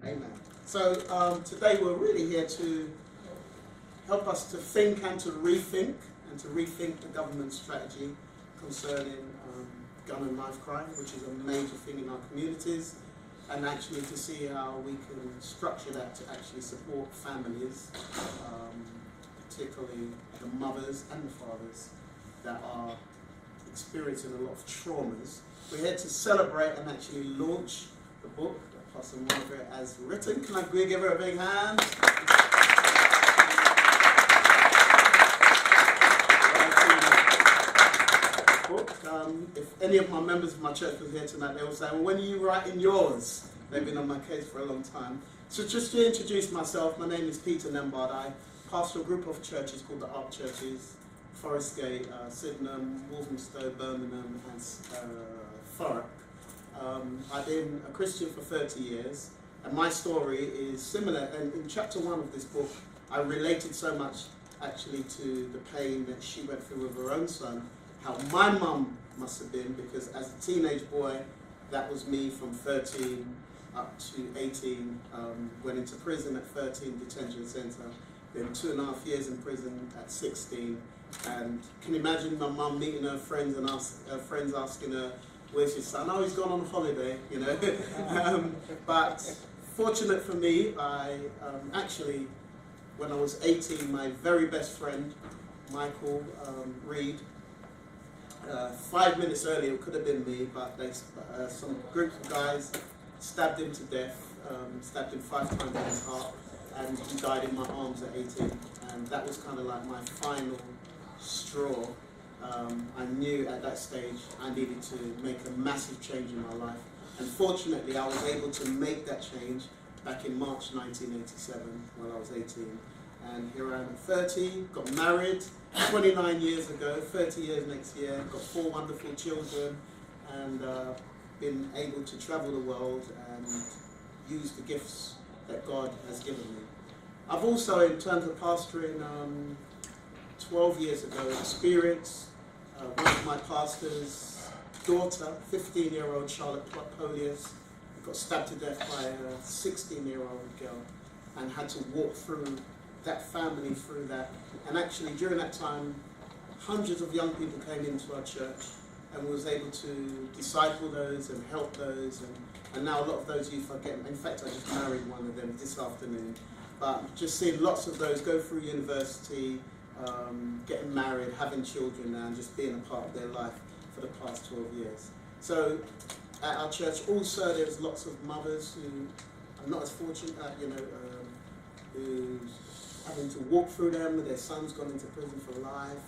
Amen. So today we're really here to help us to think and to rethink the government's strategy concerning gun and knife crime, which is a major thing in our communities, and actually to see how we can structure that to actually support families, particularly the mothers and the fathers that are experiencing a lot of traumas. We're here to celebrate and actually launch the book that Pastor Margaret has written. Can I give her a big hand? If any of my members of my church was here tonight, they will say, well, when are you writing yours? They've been on my case for a long time. So just to introduce myself, my name is Peter Nembhard. I pastor a group of churches called the Ark Churches, Forest Gate, Sydenham, Walthamstow, Birmingham and Thurrock. I've been a Christian for 30 years, and my story is similar. And in chapter 1 of this book, I related so much actually to the pain that she went through with her own son, how my mum must have been, because as a teenage boy, that was me from 13 up to 18, went into prison at 13, detention centre, then 2.5 years in prison at 16, and can you imagine my mum meeting her friends and her friends asking her, where's your son? Oh, he's gone on holiday, you know. But fortunate for me, I actually, when I was 18, my very best friend, Michael Reed, 5 minutes earlier, it could have been me, but they, some group of guys stabbed him to death, stabbed him 5 times in his heart, and he died in my arms at 18. And that was kind of like my final straw. I knew at that stage I needed to make a massive change in my life. And fortunately, I was able to make that change back in March 1987 when I was 18. And here I am at 30, got married 29 years ago, 30 years next year, got 4 wonderful children, and been able to travel the world and use the gifts that God has given me. I've also, in terms of pastoring, 12 years ago, experienced one of my pastor's daughter, 15-year-old Charlotte Polius, got stabbed to death by a 16-year-old girl, and had to walk through that family through that. And actually during that time, hundreds of young people came into our church and was able to disciple those and help those, and now a lot of those youth are getting, in fact I just married one of them this afternoon, but just seeing lots of those go through university, getting married, having children now, and just being a part of their life for the past 12 years. So at our church also there's lots of mothers who are not as fortunate, you know, who's having to walk through them, their son's gone into prison for life.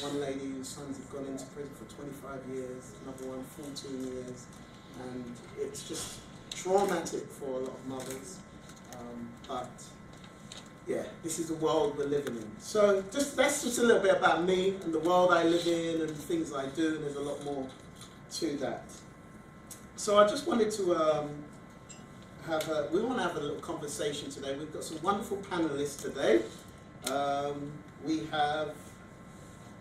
One lady whose sons have gone into prison for 25 years, another one 14 years. And it's just traumatic for a lot of mothers. But yeah, this is the world we're living in. So that's just a little bit about me and the world I live in and things I do, and there's a lot more to that. So I just wanted to we want to have a little conversation today. We've got some wonderful panelists today. We have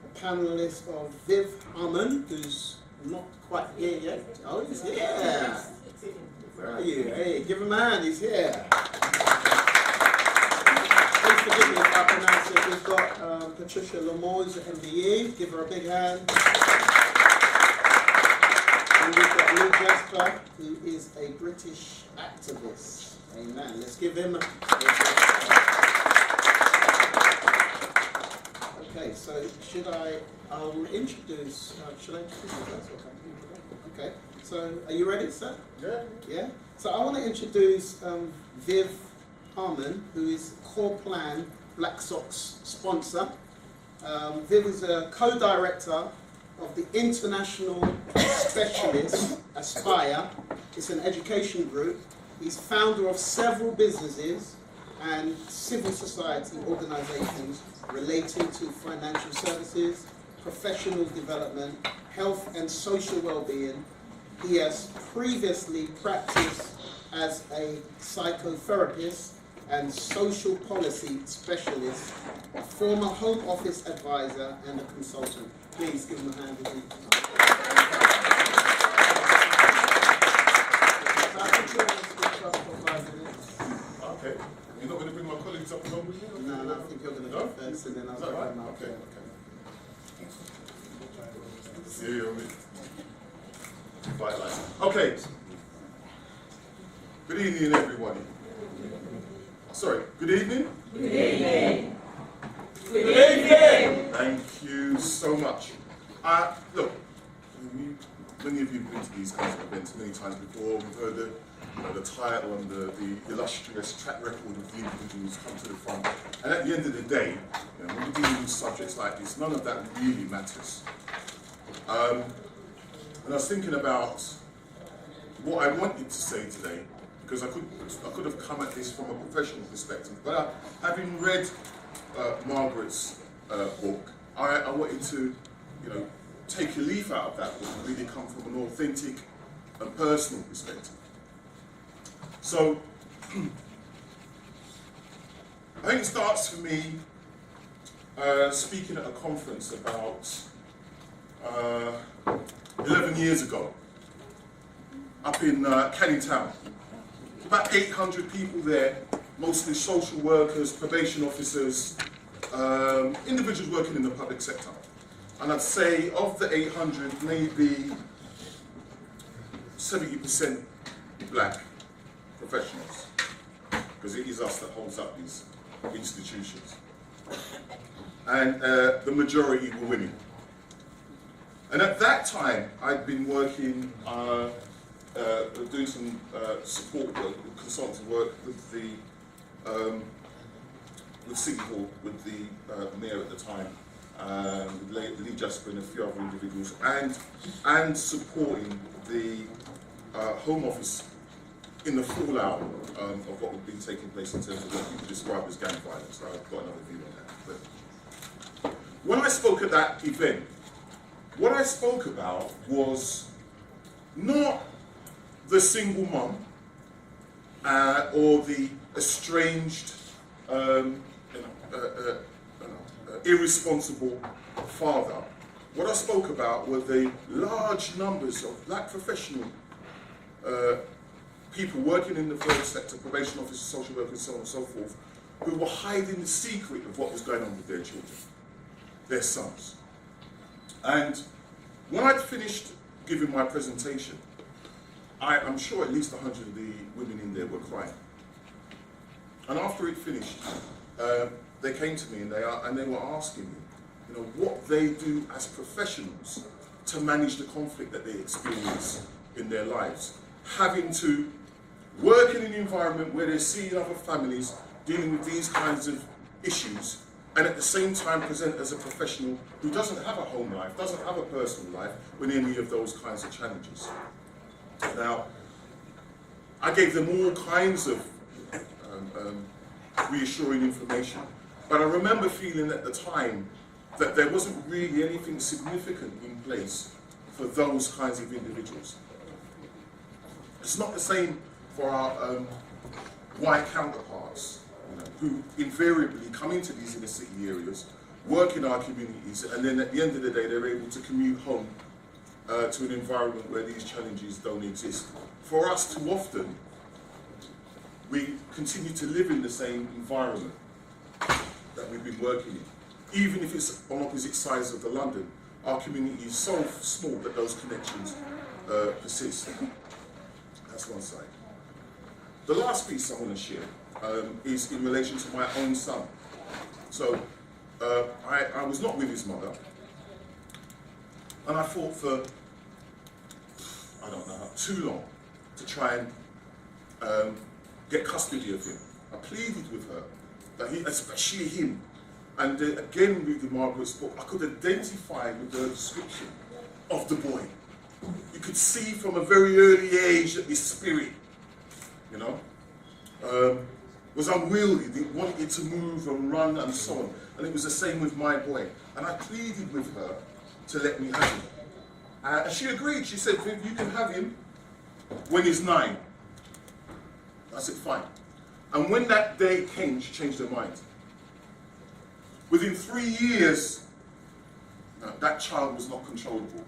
a panelist of Viv Ahmun, who's not quite here yet. Oh, he's here. Where are you? Hey, give him a hand, he's here. Please forgive me if I pronounce it. We've got Patricia Lamour, who's at MBE. Give her a big hand. And we've got Jasper, who is a British activist. Amen. Let's give him a... Okay, so I'll introduce, should I introduce myself? Okay, so are you ready, sir? Yeah. Yeah? So I want to introduce Viv Ahmun, who is Core Plan Black Sox sponsor. Viv is a co-director of the international specialises, Aspire. It's an education group. He's founder of several businesses and civil society organisations relating to financial services, professional development, health and social well-being. He has previously practiced as a psychotherapist and social policy specialist, a former Home Office advisor and a consultant. Please give him a hand. bright lights. Okay. Good evening, everybody. Sorry, good evening? Good evening. Good evening. Thank you so much. Look, many of you have been to these kinds of events many times before. We've heard the title and the illustrious track record of the individuals come to the front. And at the end of the day, when we're dealing with subjects like this, none of that really matters. And I was thinking about what I wanted to say today, because I could have come at this from a professional perspective, but having read Margaret's book, I wanted to, take a leaf out of that book and really come from an authentic and personal perspective. So, I think it starts for me speaking at a conference about 11 years ago, up in Canning Town. About 800 people there, mostly social workers, probation officers, individuals working in the public sector. And I'd say of the 800, maybe 70% black professionals, because it is us that holds up these institutions. And the majority were women. And at that time, I'd been working, doing some support work, consulting work with the with City Hall, with the mayor at the time, with Jasper and a few other individuals, and supporting the Home Office in the fallout of what had been taking place in terms of what people describe as gang violence. I've got another view on that. But when I spoke at that event, what I spoke about was not the single mum or the estranged, irresponsible father. What I spoke about were the large numbers of black professional people working in the third sector, probation officers, social workers, so on and so forth, who were hiding the secret of what was going on with their children, their sons. And when I'd finished giving my presentation, I'm sure at least 100 of the women in there were crying. And after it finished, they came to me and they were asking me, what they do as professionals to manage the conflict that they experience in their lives, having to work in an environment where they're seeing other families dealing with these kinds of issues, and at the same time present as a professional who doesn't have a home life, doesn't have a personal life with any of those kinds of challenges. Now, I gave them all kinds of reassuring information, but I remember feeling at the time that there wasn't really anything significant in place for those kinds of individuals. It's not the same for our white counterparts, who invariably come into these inner city areas, work in our communities, and then at the end of the day they're able to commute home to an environment where these challenges don't exist. For us, too often, we continue to live in the same environment that we've been working in. Even if it's on opposite sides of the London, our community is so small that those connections persist. That's one side. The last piece I want to share is in relation to my own son. So I was not with his mother, and I fought for, I don't know, too long to try and get custody of him. I pleaded with her, that especially him, and again reading Margaret's book, I could identify with the description of the boy. You could see from a very early age that this spirit, was unwieldy. It wanted to move and run and so on. And it was the same with my boy. And I pleaded with her to let me have him. And she agreed. She said, Viv, you can have him when he's 9. I said, fine. And when that day came, she changed her mind. Within 3 years, that child was not controllable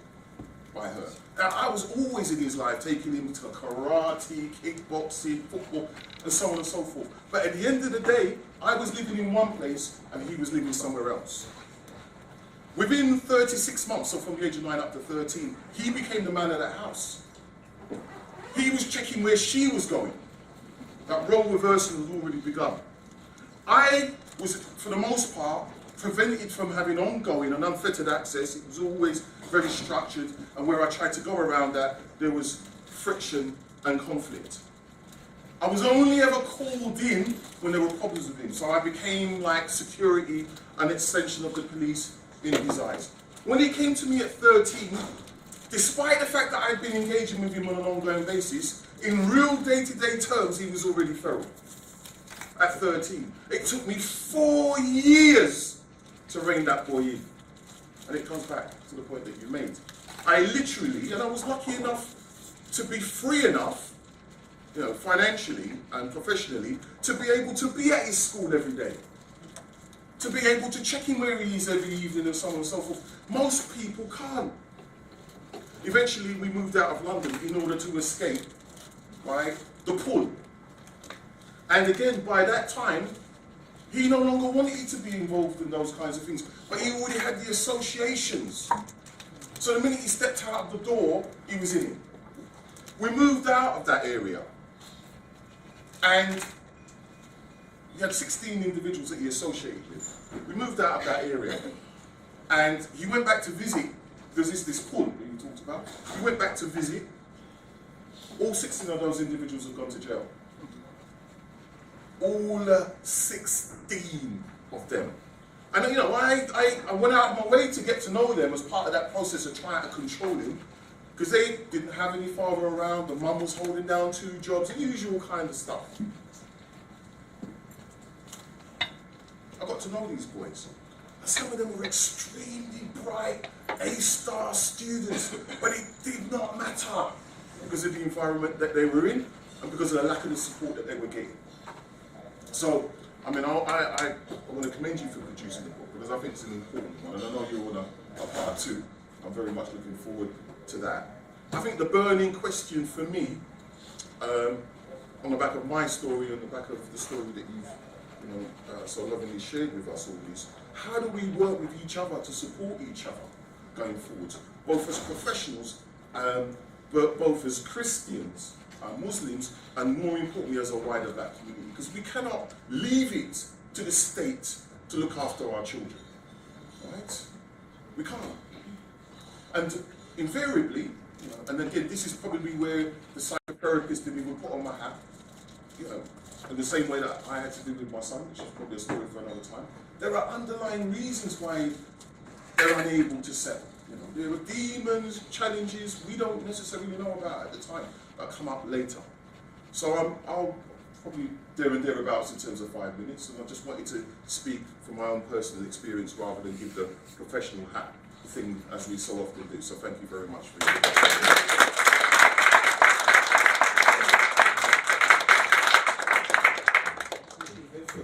by her. Now, I was always in his life, taking him to karate, kickboxing, football, and so on and so forth. But at the end of the day, I was living in one place and he was living somewhere else. Within 36 months, so from the age of 9 up to 13, he became the man of that house. He was checking where she was going. That role reversal was already begun. I was, for the most part, prevented from having ongoing and unfettered access. It was always very structured, and where I tried to go around that, there was friction and conflict. I was only ever called in when there were problems with him, so I became like security, an extension of the police in his eyes. When he came to me at 13, despite the fact that I'd been engaging with him on an ongoing basis, in real day-to-day terms, he was already feral. At 13. It took me 4 years to rein that boy in. And it comes back to the point that you made. I literally, and I was lucky enough to be free enough, you know, financially and professionally, to be able to be at his school every day. To be able to check in where he is every evening and so on and so forth. Most people can't. Eventually we moved out of London in order to escape, right, the pull. And again, by that time, he no longer wanted to be involved in those kinds of things, but he already had the associations. So the minute he stepped out of the door, he was in it. We moved out of that area, and he had 16 individuals that he associated with. We moved out of that area, and he went back to visit. There's this pull that you talked about. He went back to visit. All 16 of those individuals have gone to jail. All 16 of them. And you know, I went out of my way to get to know them as part of that process of trying to control him, because they didn't have any father around, the mum was holding down 2 jobs, the usual kind of stuff. I got to know these boys. And some of them were extremely bright, A-star students, but it did not matter because of the environment that they were in and because of the lack of the support that they were getting. So, I mean, I want to commend you for producing the book, because I think it's an important one, and I know you're on a part too. I'm very much looking forward to that. I think the burning question for me, on the back of my story, on the back of the story that you've so lovingly shared with us all, is how do we work with each other to support each other going forward, both as professionals, but both as Christians, Muslims, and more importantly as a wider black community, because we cannot leave it to the state to look after our children, right? We can't. And invariably, and again, this is probably where the psychotherapist in me will put on my hat, in the same way that I had to do with my son, which is probably a story for another time. There are underlying reasons why they're unable to settle. There are demons, challenges we don't necessarily know about at the time that come up later. So I'll probably there and thereabouts in terms of 5 minutes, and I just wanted to speak from my own personal experience rather than give the professional hat thing as we so often do. So thank you very much for your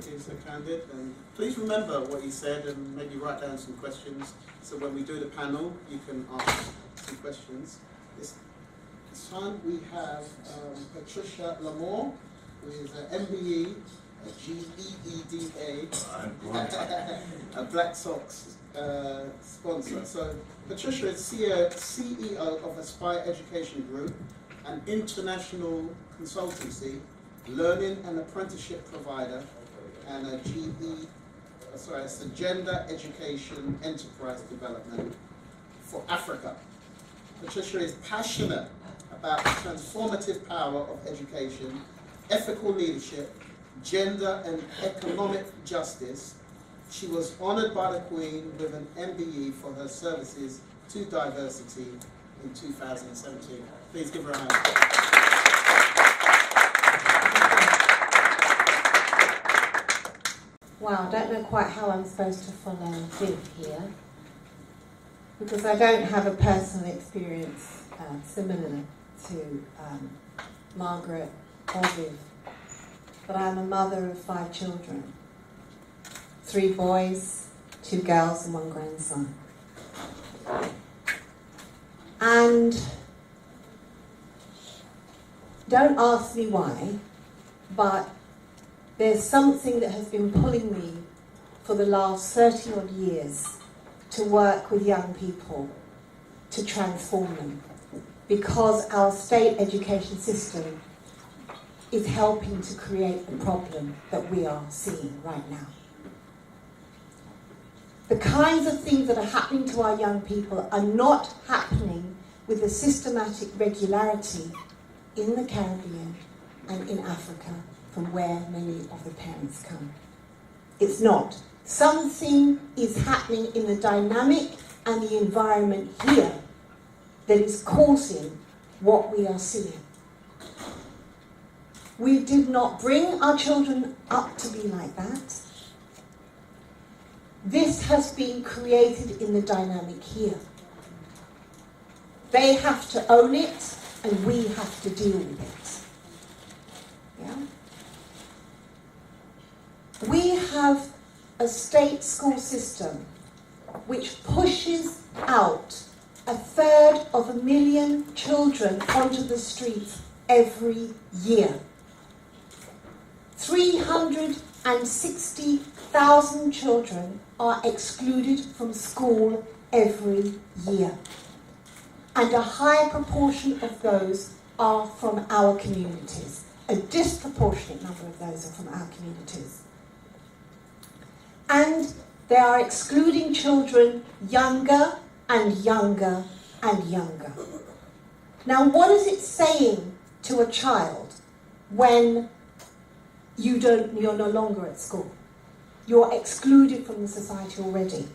being so candid, and please remember what you said and maybe write down some questions, so when we do the panel you can ask some questions. This time we have Patricia Lamour, who is an MBE, a GEEDA, a Black Sox sponsor. So Patricia is CEO of Aspire Education Group, an international consultancy, learning and apprenticeship provider, and it's a gender education enterprise development for Africa. Patricia is passionate about the transformative power of education, ethical leadership, gender and economic justice. She was honoured by the Queen with an MBE for her services to diversity in 2017. Please give her a hand. Wow, I don't know quite how I'm supposed to follow Viv here, because I don't have a personal experience similar to Margaret or Viv, but I'm a mother of 5 children, 3 boys, 2 girls and 1 grandson. And don't ask me why, but there's something that has been pulling me for the last 30 odd years to work with young people, to transform them. because our state education system is helping to create the problem that we are seeing right now. The kinds of things that are happening to our young people are not happening with a systematic regularity in the Caribbean and in Africa, from where many of the parents come. It's not. Something is happening in the dynamic and the environment here that is causing what we are seeing. We did not bring our children up to be like that. This has been created in the dynamic here. They have to own it, and we have to deal with it. Yeah? We have a state school system which pushes out 1/3 children onto the streets every year. 360,000 children are excluded from school every year. And a high proportion of those are from our communities. A disproportionate number of those are from our communities. And they are excluding children younger and younger and younger. Now, what is it saying to a child when you're no longer at school? You're excluded from the society already.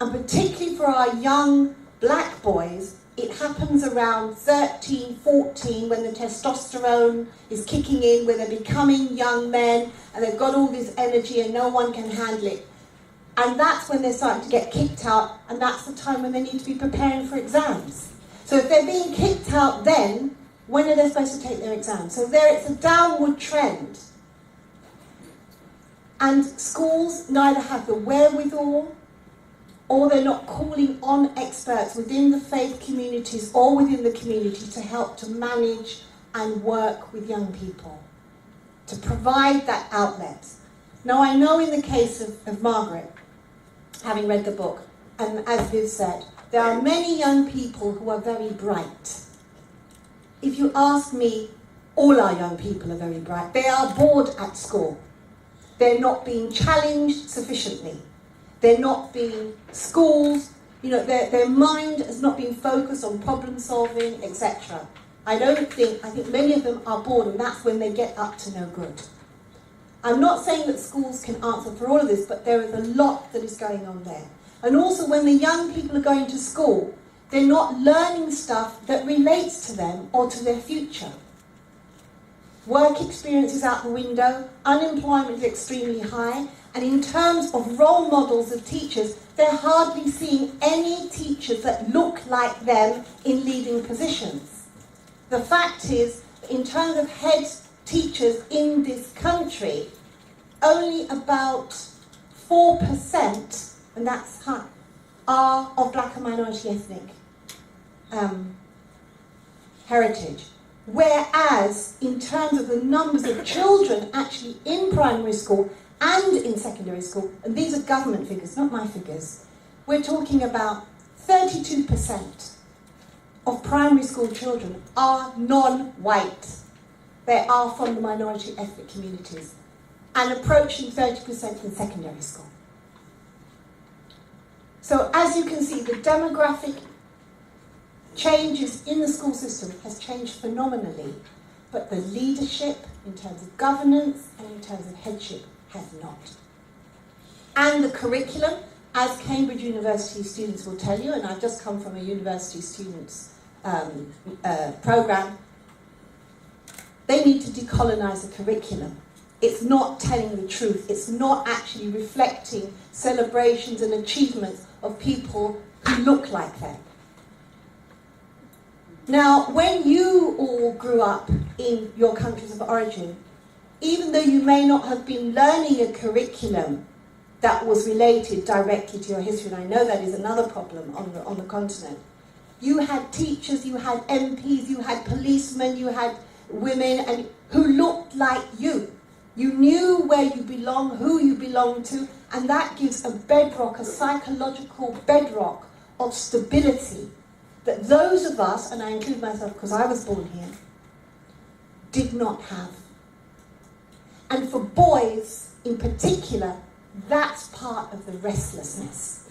And particularly for our young black boys, it happens around 13, 14, when the testosterone is kicking in, where they're becoming young men, and they've got all this energy and no one can handle it. And that's when they're starting to get kicked out, and that's the time when they need to be preparing for exams. So if they're being kicked out then, when are they supposed to take their exams? So there it's a downward trend. And schools neither have the wherewithal, or they're not calling on experts within the faith communities or within the community to help to manage and work with young people, to provide that outlet. Now, I know in the case of Margaret, having read the book, and as Viv said, there are many young people who are very bright. If you ask me, all our young people are very bright. They are bored at school. They're not being challenged sufficiently. They're not being schooled. Their mind has not been focused on problem solving, etc. I think many of them are bored, and that's when they get up to no good. I'm not saying that schools can answer for all of this, but there is a lot that is going on there. And also when the young people are going to school, they're not learning stuff that relates to them or to their future. Work experience is out the window, unemployment is extremely high, and in terms of role models of teachers, they're hardly seeing any teachers that look like them in leading positions. The fact is, in terms of head teachers in this country, only about 4%, and that's high, are of black and minority ethnic heritage. Whereas, in terms of the numbers of children actually in primary school and in secondary school, and these are government figures, not my figures, we're talking about 32% of primary school children are non-white. They are from the minority ethnic communities, and approaching 30% in secondary school. So as you can see, the demographic changes in the school system has changed phenomenally, but the leadership in terms of governance and in terms of headship has not. And the curriculum, as Cambridge University students will tell you, and I've just come from a university students program, they need to decolonise the curriculum. It's not telling the truth. It's not actually reflecting celebrations and achievements of people who look like them. Now, when you all grew up in your countries of origin, even though you may not have been learning a curriculum that was related directly to your history, and I know that is another problem on the continent, you had teachers, you had MPs, you had policemen, you had women and who looked like you. You knew where you belong, who you belong to, and that gives a bedrock, a psychological bedrock of stability that those of us, and I include myself because I was born here, did not have. And for boys in particular, that's part of the restlessness.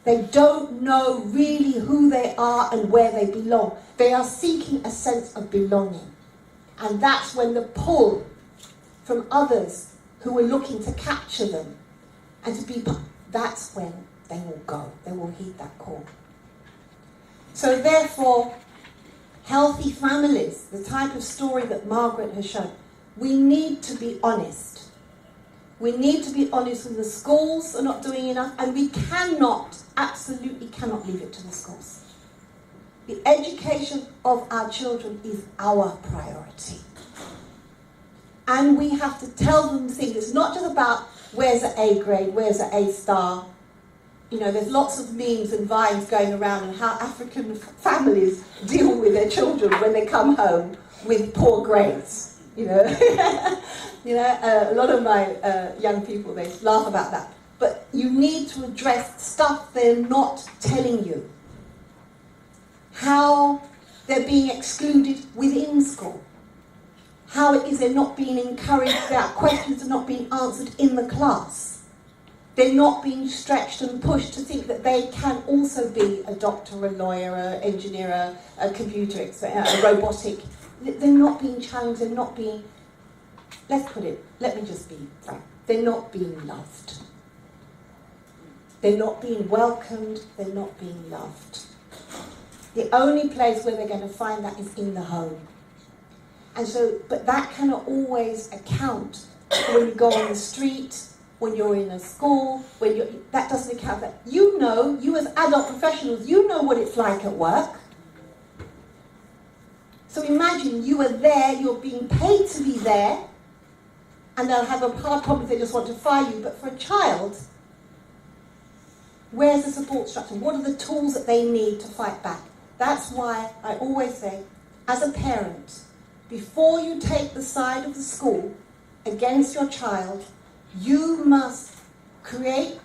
They don't know really who they are and where they belong. They are seeking a sense of belonging. And that's when the pull from others who are looking to capture them and to be, that's when they will go. They will heed that call. So therefore, healthy families, the type of story that Margaret has shown, we need to be honest. We need to be honest when the schools are not doing enough, and we cannot, absolutely cannot leave it to the schools. The education of our children is our priority. And we have to tell them things. It's not just about where's the A grade, where's the A star. You know, there's lots of memes and vines going around on how African families deal with their children when they come home with poor grades. You know, a lot of my young people, they laugh about that. But you need to address stuff they're not telling you. How they're being excluded within school. How it is they're not being encouraged, their questions are not being answered in the class. They're not being stretched and pushed to think that they can also be a doctor, a lawyer, an engineer, a computer expert, a robotic. They're not being challenged, they're not being, let's put it, let me just be frank, they're not being loved. They're not being welcomed, they're not being loved. The only place where they're going to find that is in the home. And so, but that cannot always account for when you go on the street, when you're in a school, when you're, that doesn't account for that. You know, you as adult professionals, you know what it's like at work. So imagine you are there, you're being paid to be there, and they'll have a hard problem if they just want to fire you. But for a child, where's the support structure? What are the tools that they need to fight back? That's why I always say, as a parent, before you take the side of the school against your child, you must create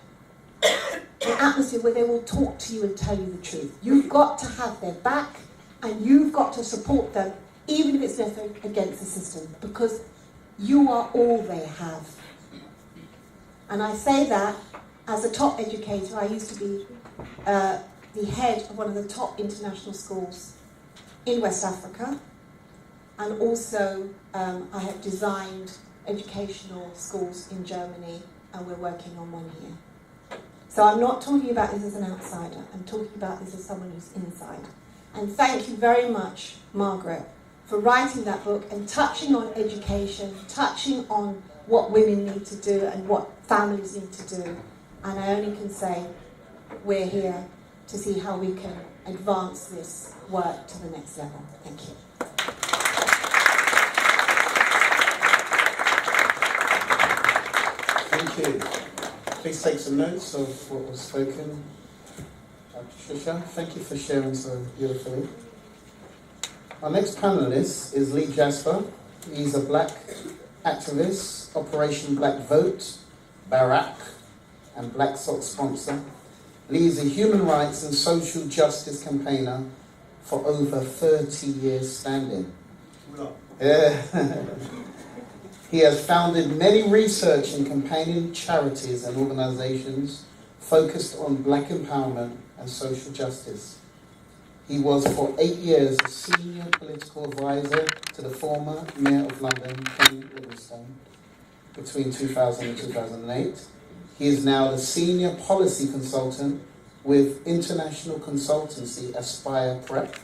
an atmosphere where they will talk to you and tell you the truth. You've got to have their back, and you've got to support them, even if it's necessary, against the system, because you are all they have. And I say that as a top educator. I used to be the head of one of the top international schools in West Africa, and also I have designed educational schools in Germany, and we're working on one here. So I'm not talking about this as an outsider, I'm talking about this as someone who's inside. And thank you very much, Margaret, for writing that book and touching on education, touching on what women need to do and what families need to do. And I only can say we're here to see how we can advance this work to the next level. Thank you. Thank you. Please take some notes of what was spoken. Patricia, thank you for sharing so beautifully. Our next panelist is Lee Jasper. He's a black activist, Operation Black Vote, Barack, and Black Sock sponsor. Lee is a human rights and social justice campaigner for over 30 years standing. Yeah. He has founded many research and campaigning charities and organisations focused on black empowerment and social justice. He was for 8 years a senior political advisor to the former Mayor of London, Ken Livingstone, between 2000 and 2008. He is now the senior policy consultant with international consultancy Aspire Prep.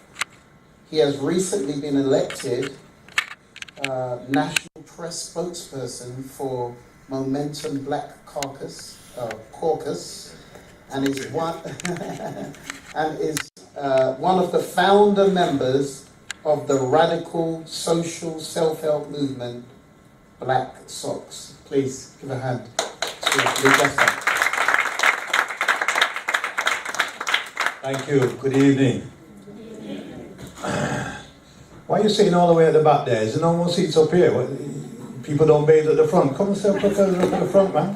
He has recently been elected National Press spokesperson for Momentum Black Caucus, and is one of the founder members of the radical social self-help movement, Black Socks. Please give a hand to Lee Jasper. Thank you. Good evening. Why are you sitting all the way at the back there? Is there no more seats up here? People don't bathe at the front. Come and sit up at the front, man.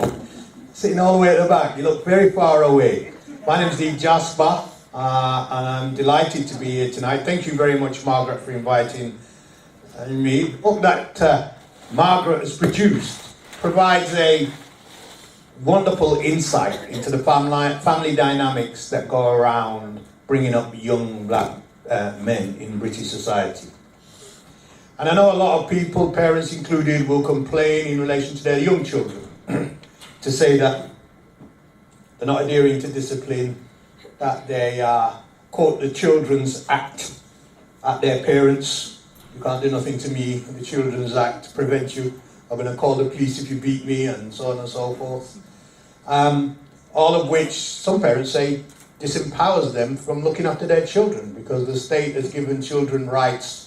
Sitting all the way at the back. You look very far away. My name's Lee Jasper. and I'm delighted to be here tonight. Thank you very much, Margaret, for inviting me. The book that Margaret has produced provides a wonderful insight into the family dynamics that go around bringing up young black men in British society. And I know a lot of people, parents included, will complain in relation to their young children to say that they're not adhering to discipline, that they quote the Children's Act at their parents. You can't do nothing to me, the Children's Act prevents you. I'm going to call the police if you beat me, and so on and so forth. All of which some parents say disempowers them from looking after their children, because the state has given children rights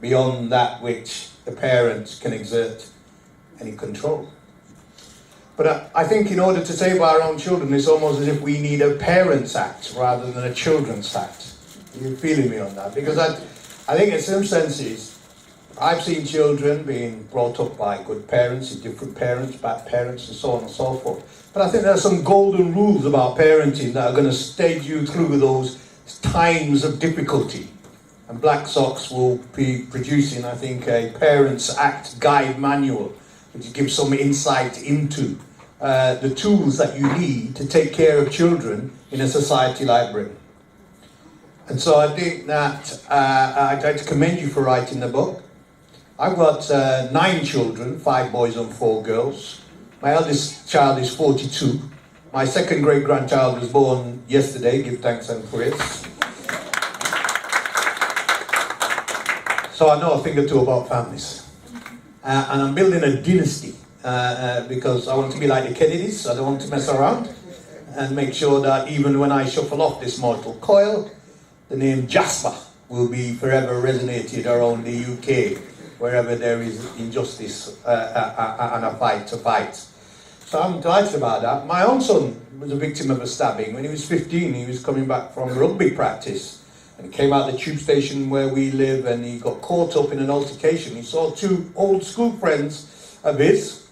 beyond that which the parents can exert any control. But I think in order to save our own children, it's almost as if we need a Parents Act rather than a Children's Act. Are you feeling me on that? Because I think in some senses, I've seen children being brought up by good parents, different parents, bad parents, and so on and so forth. But I think there are some golden rules about parenting that are going to stage you through those times of difficulty. And Black Sox will be producing, I think, a Parents Act guide manual, which gives some insight into the tools that you need to take care of children in a society like Britain. And so I think that I'd like to commend you for writing the book. I've got 9 children, 5 boys and 4 girls. My eldest child is 42. My second great-grandchild was born yesterday, give thanks and praise. So I know a thing or two about families. And I'm building a dynasty because I want to be like the Kennedys. I don't want to mess around, and make sure that even when I shuffle off this mortal coil, the name Jasper will be forever resonated around the UK, wherever there is injustice and a fight to fight. So I'm delighted about that. My own son was a victim of a stabbing. When he was 15, he was coming back from rugby practice. And he came out the tube station where we live, and he got caught up in an altercation. He saw 2 old school friends of his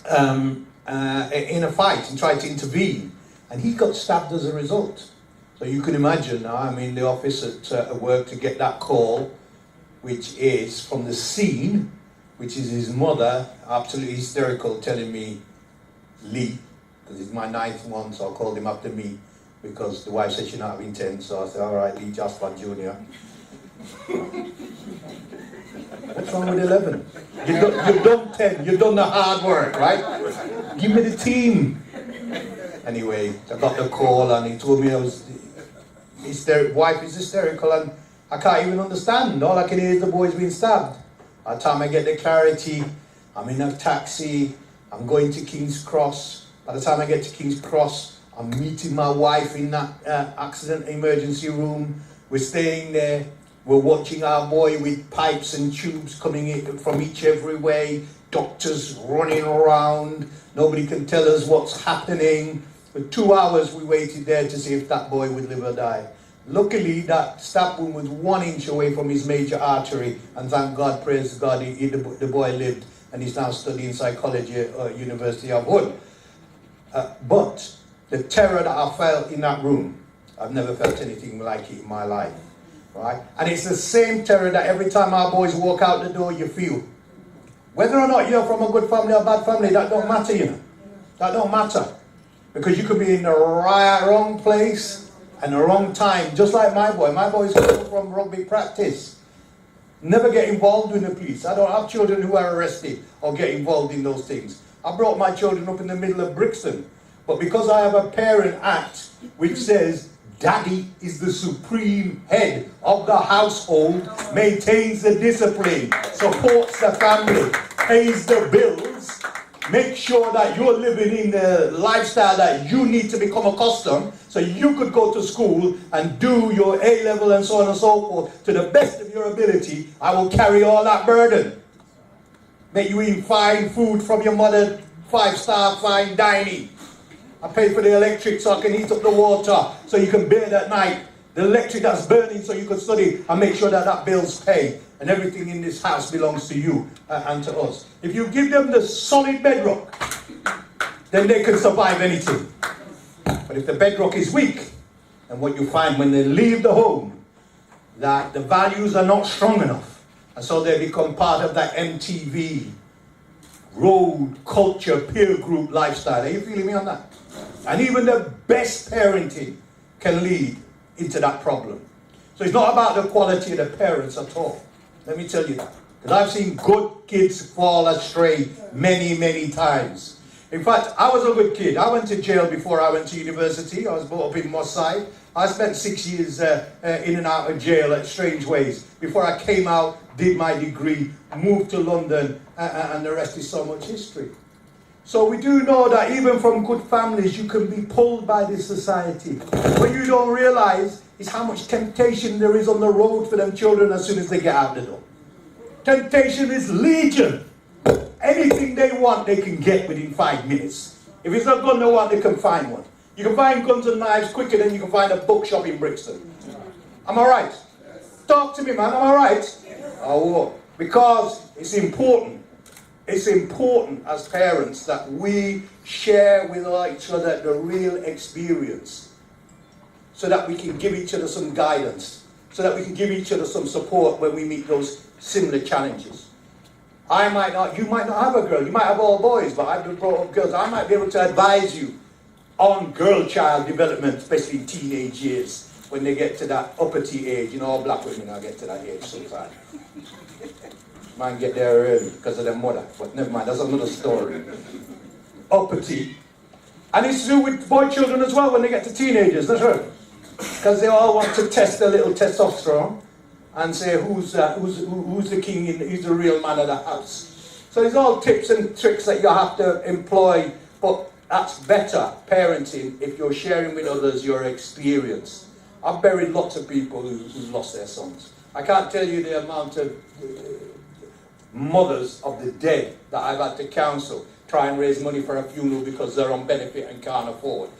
in a fight and tried to intervene. And he got stabbed as a result. So you can imagine now, I'm in the office at work to get that call, which is from the scene, which is his mother, absolutely hysterical, telling me, Lee, because he's my 9th one, so I called him after me, because the wife said she's not having 10, so I said, all right, Lee Jasper Jr. What's wrong with 11? You've done 10, you've done the hard work, right? Give me the team. Anyway, I got the call, and he told me wife is hysterical, and I can't even understand. All I can hear is the boy's being stabbed. By the time I get the clarity, I'm in a taxi, I'm going to King's Cross. By the time I get to King's Cross, I'm meeting my wife in that accident emergency room. We're staying there. We're watching our boy with pipes and tubes coming in from every way. Doctors running around. Nobody can tell us what's happening. For 2 hours we waited there to see if that boy would live or die. Luckily, that stab wound was 1 inch away from his major artery, and thank God, praise God, the boy lived, and he's now studying psychology at University of Ahmun. But the terror that I felt in that room, I've never felt anything like it in my life, right? And it's the same terror that every time our boys walk out the door, you feel. Whether or not you're from a good family or a bad family, that don't matter, you know. That don't matter. Because you could be in the wrong place and the wrong time, just like my boy. My boy's coming from rugby practice. Never get involved with the police. I don't have children who are arrested or get involved in those things. I brought my children up in the middle of Brixton. But because I have a Parent Act which says Daddy is the supreme head of the household, maintains the discipline, supports the family, pays the bills, make sure that you're living in the lifestyle that you need to become accustomed, so you could go to school and do your A-level and so on and so forth to the best of your ability, I will carry all that burden. Make you eat fine food from your mother, 5-star fine dining. I pay for the electric so I can heat up the water so you can bathe at night. The electric that's burning so you can study, and make sure that that bill's paid. And everything in this house belongs to you and to us. If you give them the solid bedrock, then they can survive anything. But if the bedrock is weak, And what you find when they leave the home, that the values are not strong enough. And so they become part of that MTV, road, culture, peer group lifestyle. Are you feeling me on that? And even the best parenting can lead into that problem. So it's not about the quality of the parents at all. Let me tell you that. Because I've seen good kids fall astray many, many times. In fact, I was a good kid. I went to jail before I went to university. I was brought up in Moss Side. I spent 6 years in and out of jail at strange ways. Before I came out, did my degree, moved to London, and the rest is so much history. So we do know that even from good families, you can be pulled by this society. What you don't realize is how much temptation there is on the road for them children as soon as they get out the door. Temptation is legion. Anything they want, they can get within 5 minutes. If it's a gun they want, they can find one. You can find guns and knives quicker than you can find a bookshop in Brixton. Am I right? Talk to me, man. Am I right? Oh, because it's important. It's important as parents that we share with each other the real experience, so that we can give each other some guidance, so that we can give each other some support when we meet those similar challenges. You might not have a girl, you might have all boys, but I've been brought up girls. I might be able to advise you on girl-child development, especially in teenage years, when they get to that uppity age. You know, all black women now get to that age sometimes. Man get there early because of their mother, but never mind, that's another story. Uppity. And it's to do with boy children as well when they get to teenagers, that's right. Because they all want to test their little testosterone and say who's the king, who's the real man of the house. So there's all tips and tricks that you have to employ, but that's better parenting if you're sharing with others your experience. I've buried lots of people who lost their sons. I can't tell you the amount of mothers of the dead that I've had to counsel, try and raise money for a funeral because they're on benefit and can't afford.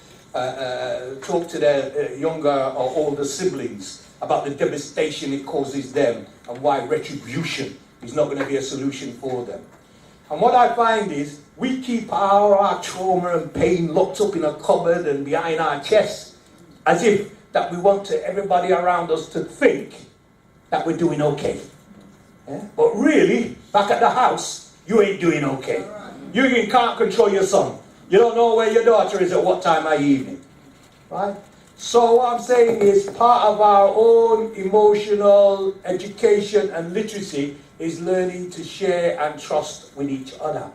Talk to their younger or older siblings about the devastation it causes them and why retribution is not going to be a solution for them. And what I find is we keep our trauma and pain locked up in a cupboard and behind our chests, as if that we want everybody around us to think that we're doing okay. Yeah? But really, back at the house, you ain't doing okay. You can't control your son. You don't know where your daughter is at what time of evening. Right? So what I'm saying is part of our own emotional education and literacy is learning to share and trust with each other.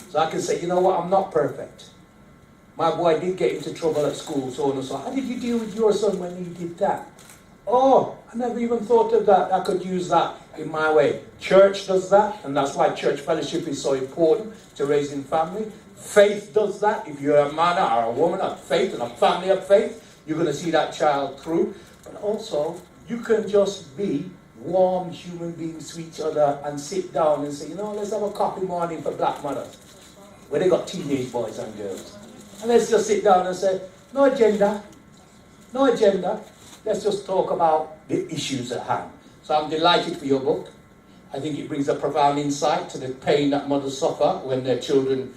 So I can say, you know what, I'm not perfect. My boy did get into trouble at school, so on and so on. How did you deal with your son when he did that? Oh, I never even thought of that. I could use that in my way. Church does that, and that's why church fellowship is so important to raising family. Faith does that. If you're a man or a woman of faith and a family of faith, you're going to see that child through. But also, you can just be warm human beings to each other and sit down and say, you know, let's have a coffee morning for black mothers, where they got teenage boys and girls. And let's just sit down and say, no agenda, no agenda. Let's just talk about the issues at hand. So I'm delighted for your book. I think it brings a profound insight to the pain that mothers suffer when their children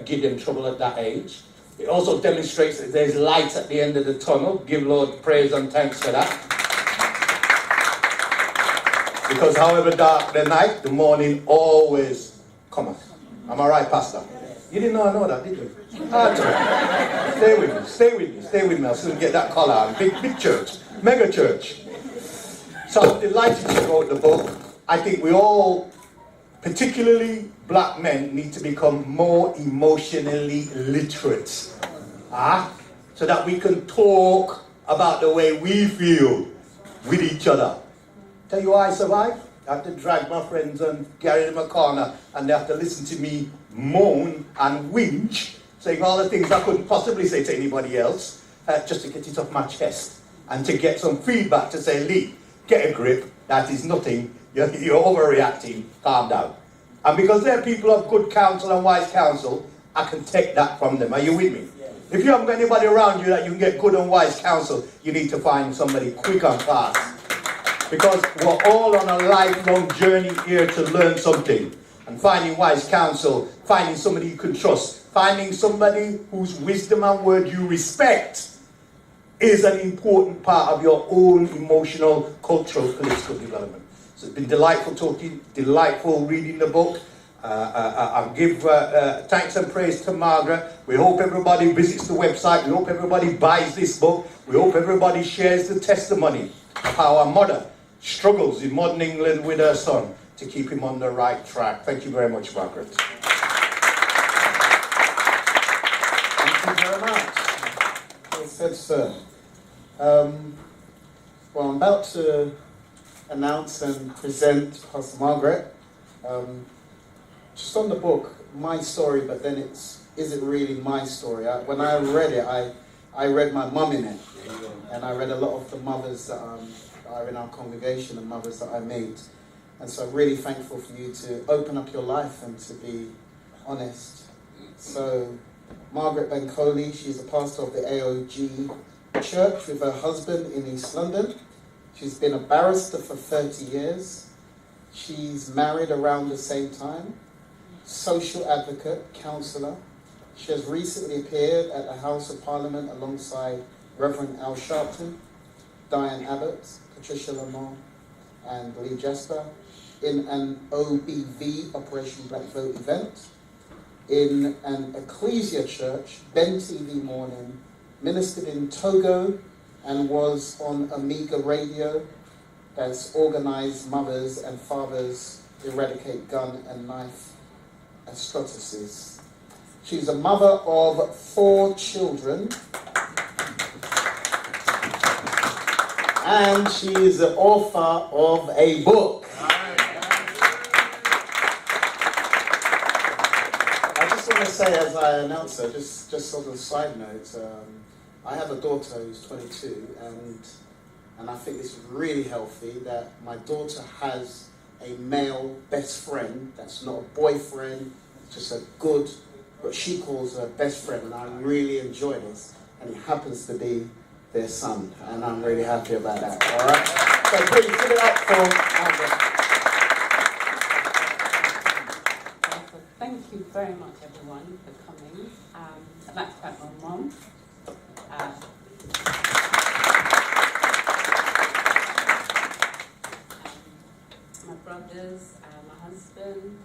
give them trouble at that age. It also demonstrates that there's light at the end of the tunnel. Give Lord praise and thanks for that. Because however dark the night, the morning always cometh. Am I right, Pastor? You didn't know that, did you? Stay with me. I'll soon get that collar on. Big church, mega church. So I'm delighted you wrote the book. I think we all, particularly black men, need to become more emotionally literate. So that we can talk about the way we feel with each other. Tell you why I survived? I have to drag my friends and carry them a corner, and they have to listen to me moan and whinge, saying all the things I couldn't possibly say to anybody else, just to get it off my chest, and to get some feedback to say, Lee, get a grip, that is nothing, you're overreacting, calm down. And because they're people of good counsel and wise counsel, I can take that from them. Are you with me? Yeah. If you haven't got anybody around you that you can get good and wise counsel, you need to find somebody quick and fast. Because we're all on a lifelong journey here to learn something. And finding wise counsel, finding somebody you can trust, finding somebody whose wisdom and word you respect is an important part of your own emotional, cultural, political development. So it's been delightful talking, delightful reading the book. I'll give thanks and praise to Margaret. We hope everybody visits the website. We hope everybody buys this book. We hope everybody shares the testimony of how our mother struggles in modern England with her son to keep him on the right track. Thank you very much, Margaret. Thank you very much. Well said, sir. Well, I'm about to announce and present Pastor Margaret. Just on the book, my story, but then is it really my story? When I read it, I read my mum in it, and I read a lot of the mothers that are in our congregation and mothers that I meet. And so I'm really thankful for you to open up your life and to be honest. So Margaret Bankole, she's a pastor of the AOG Church with her husband in East London. She's been a barrister for 30 years. She's married around the same time. Social advocate, counsellor. She has recently appeared at the House of Parliament alongside Reverend Al Sharpton, Diane Abbott, Patricia Lamour, and Jasper in an OBV, Operation Black Vote event, in an Ecclesia church, Ben TV Morning, ministered in Togo, and was on Amiga Radio that's organised mothers and fathers eradicate gun and knife atrocities. She's a mother of 4 children, and she is the author of a book. I just want to say, as I announce her, just sort of a side note, I have a daughter who's 22, and I think it's really healthy that my daughter has a male best friend that's not a boyfriend, just a good, what she calls her best friend, and I really enjoy this, and he happens to be their son, and I'm really happy about that, all right? So please give it up for Margaret. Thank you very much, everyone, for coming. I'd like to thank my mum. My brothers, my husband,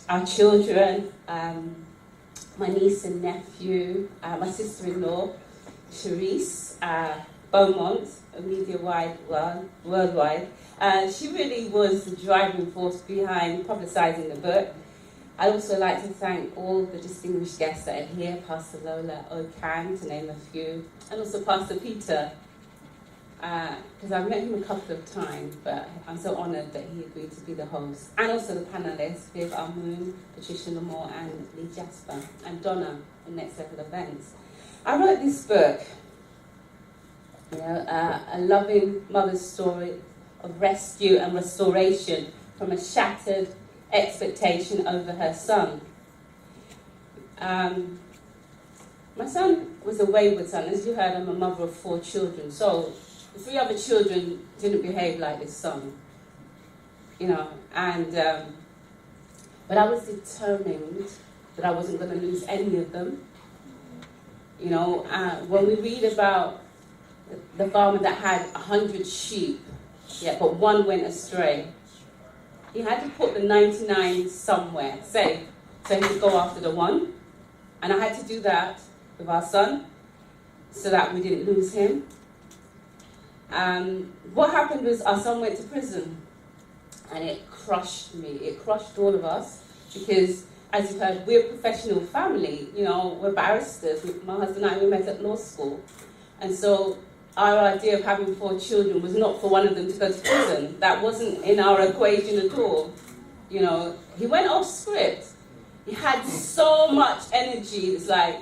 our children, my niece and nephew, my sister-in-law, Charisse, Beaumont Media Worldwide. She really was the driving force behind publicising the book. I'd also like to thank all the distinguished guests that are here, Pastor Lola Okan, to name a few, and also Pastor Peter, because I've met him a couple of times, but I'm so honoured that he agreed to be the host. And also the panellists, with Ahmun, Patricia, Lamour, and Jasper, and Donna from Next Level Events. I wrote this book, a loving mother's story of rescue and restoration from a shattered expectation over her son. My son was a wayward son. As you heard, I'm a mother of 4 children. So the 3 other children didn't behave like this son, and but I was determined that I wasn't going to lose any of them. When we read about the farmer that had 100 sheep, but one went astray, he had to put the 99 somewhere safe, so he could go after the one. And I had to do that with our son, so that we didn't lose him. What happened was our son went to prison, and it crushed me. It crushed all of us, because, as you heard, we're a professional family. We're barristers. My husband and I, we met at law school. And so our idea of having 4 children was not for one of them to go to prison. That wasn't in our equation at all. He went off script. He had so much energy. It's like,